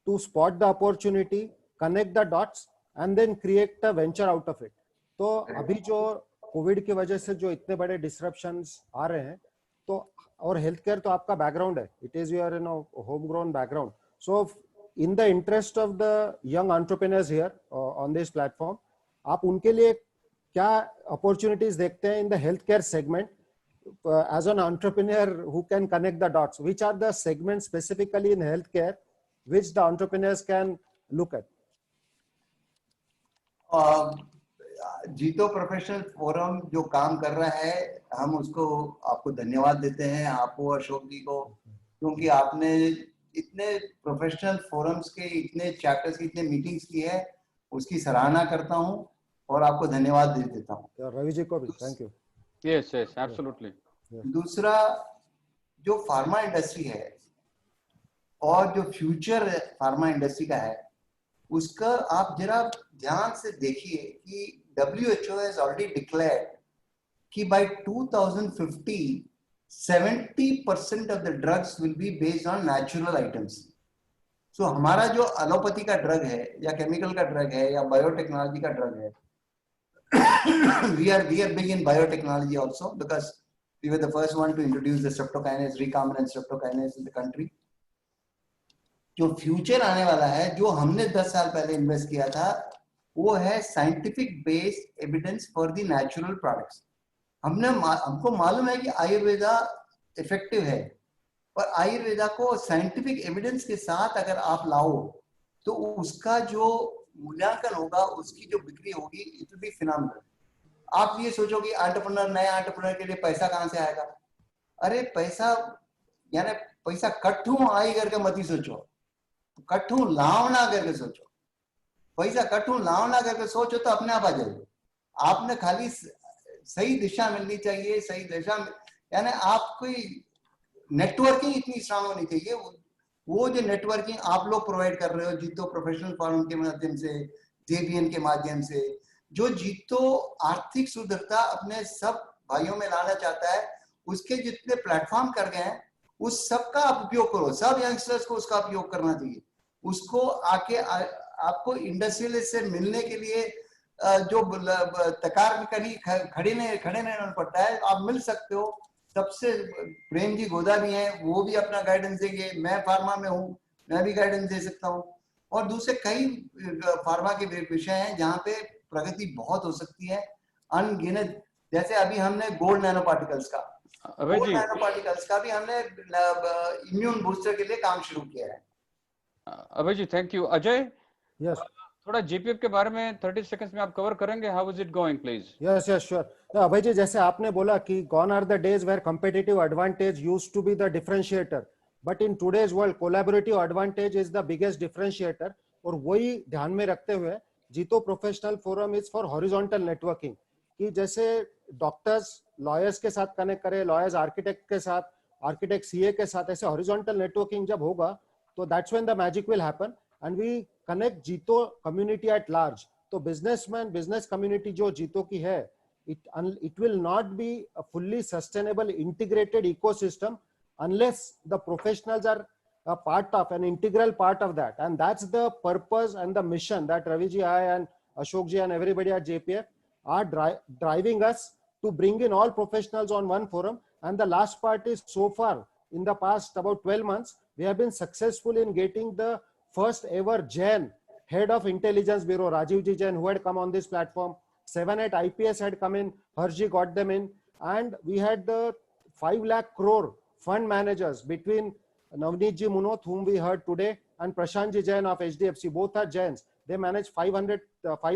to spot the opportunity, connect the dots and then create a venture out of it. तो अभी जो Covid की वजह से जो इतने बड़े डिसरप्शंस आ रहे हैं, तो और हेल्थ केयर तो आपका बैकग्राउंड है, it is your home grown background. So in the interest of the young entrepreneurs here on this platform, आप उनके लिए क्या अपॉर्चुनिटीज देखते हैं in the health care segment as an entrepreneur who can connect the dots? Which are the segments specifically in health care which the entrepreneurs can look at? JITO professional forum जो काम कर रहा है, हम उसको आपको धन्यवाद देते हैं, आपको अशोक जी को, क्योंकि आपने इतने प्रोफेशनल फोरम्स के इतने चैप्टर्स की इतने मीटिंग्स की है, उसकी सराहना करता हूं और आपको धन्यवाद दे देता हूं। रवि जी को भी thank you. Yes yes absolutely. दूसरा, जो फार्मा इंडस्ट्री है और जो फ्यूचर फार्मा इंडस्ट्री का है, उसका आप जरा ध्यान से देखिए कि WHO has already declared कि by 2050 70% of the drugs will be based on natural items. So हमारा जो एलोपैथी का ड्रग है या केमिकल का ड्रग है या बायोटेक्नोलॉजी का ड्रग है, we are big in biotechnology also because we were the first one to introduce the streptokinase, recombinant streptokinase in the country. जो फ्यूचर आने वाला है, जो हमने 10 साल पहले इन्वेस्ट किया था, वो है scientific based evidence for the natural products. हमको मालूम है कि आयुर्वेदा इफेक्टिव है, पर आयुर्वेदा को साइंटिफिक एविडेंस के साथ अगर आप लाओ तो उसका जो मूल्यांकन होगा, उसकी जो बिक्री होगी, इट विल बी फिनोमिनल। आप ये सोचो कि एंटरप्रेन्योर, नया एंटरप्रेन्योर के लिए पैसा कहां से आएगा? अरे पैसा यानी पैसा कट्ठू आई करके मत ही सोचो, कट्ठू लावना करके सोचो। पैसा कटू लाओ ना करके सोचो तो अपने आप आ जाएगा। आपने खाली सही दिशा मिलनी चाहिए, सही दिशा यानी आप कोई नेटवर्किंग इतनी स्ट्रांग होनी चाहिए। वो जो नेटवर्किंग आप लोग प्रोवाइड कर रहे हो जीतो प्रोफेशनल फोरम के माध्यम से, जेबीएन के माध्यम से, जो जीतो आर्थिक सुदृढ़ता अपने सब भाइयों में लाना चाहता है, उसके जितने प्लेटफॉर्म कर गए हैं उस सब का आप उपयोग करो। सब यंगस्टर्स को उसका उपयोग करना चाहिए। उसको आके आपको इंडस्ट्रियलिस्ट से मिलने के लिए जो तकार में कहीं खड़े नहीं पड़ता है, आप मिल सकते हो। सबसे प्रेम जी गोदा भी हैं, वो भी अपना गाइडेंस देंगे। मैं फार्मा में हूँ, मैं भी गाइडेंस दे सकता हूँ। और दूसरे कई फार्मा के विषय हैं जहाँ पे प्रगति बहुत हो सकती है, अनगिनत। जैसे अभी हमने गोल्ड नैनो पार्टिकल्स का भी हमने इम्यून बूस्टर के लिए काम शुरू किया है। Abhay ji, thank you. Ajay, yes, थोड़ा जीपीएफ के बारे में 30 सेकंड्स में आप कवर करेंगे? How is it going please? Yes yes sure. तो अभय जी, जैसे आपने बोला कि gone are the days where competitive advantage used to be the differentiator, but in today's world collaborative advantage is the biggest differentiator. और वही ध्यान में रखते हुए JITO professional forum is for horizontal networking, कि जैसे डॉक्टर्स लॉयर्स के साथ कनेक्ट करें, लॉयर्स आर्किटेक्ट के साथ, आर्किटेक्ट सीए के साथ, ऐसे हॉरिजॉन्टल नेटवर्किंग जब होगा तो that's when the magic will happen and we connect JITO community at large. तो बिजनेसमैन, बिजनेस कम्युनिटी जो जीतो की है, it will not be a fully sustainable integrated ecosystem unless the professionals are a part of, an integral part of that. And that's the purpose and the mission that Ravi ji, I and Ashok ji and everybody at JPF are driving us to bring in all professionals on one forum. And the last part is, so far in the past about 12 months, we have been successful in getting the first ever Jain head of intelligence bureau, Rajiv ji Jain, who had come on this platform. 7-8 IPS had come in, Harji got them in, and we had the 5 lakh crore fund managers between Navneet ji Munot, whom we heard today, and Prashant ji Jain of HDFC. Both are Jains. They managed 5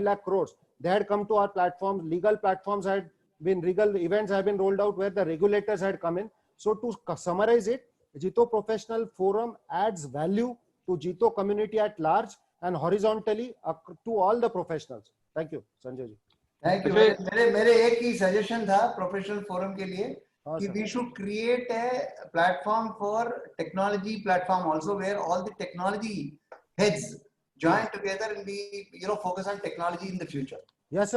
lakh crores. They had come to our platforms. Legal platforms had been, legal events have been rolled out where the regulators had come in. So to summarize it, Jito Professional Forum adds value to Jito community at large and horizontally to all the professionals. Thank you, Sanjay ji. Thank you. मेरे एक ही suggestion था professional forum के लिए कि we should create a platform for technology platform also, where all the technology heads join together and we focus on technology in the future. Yes sir.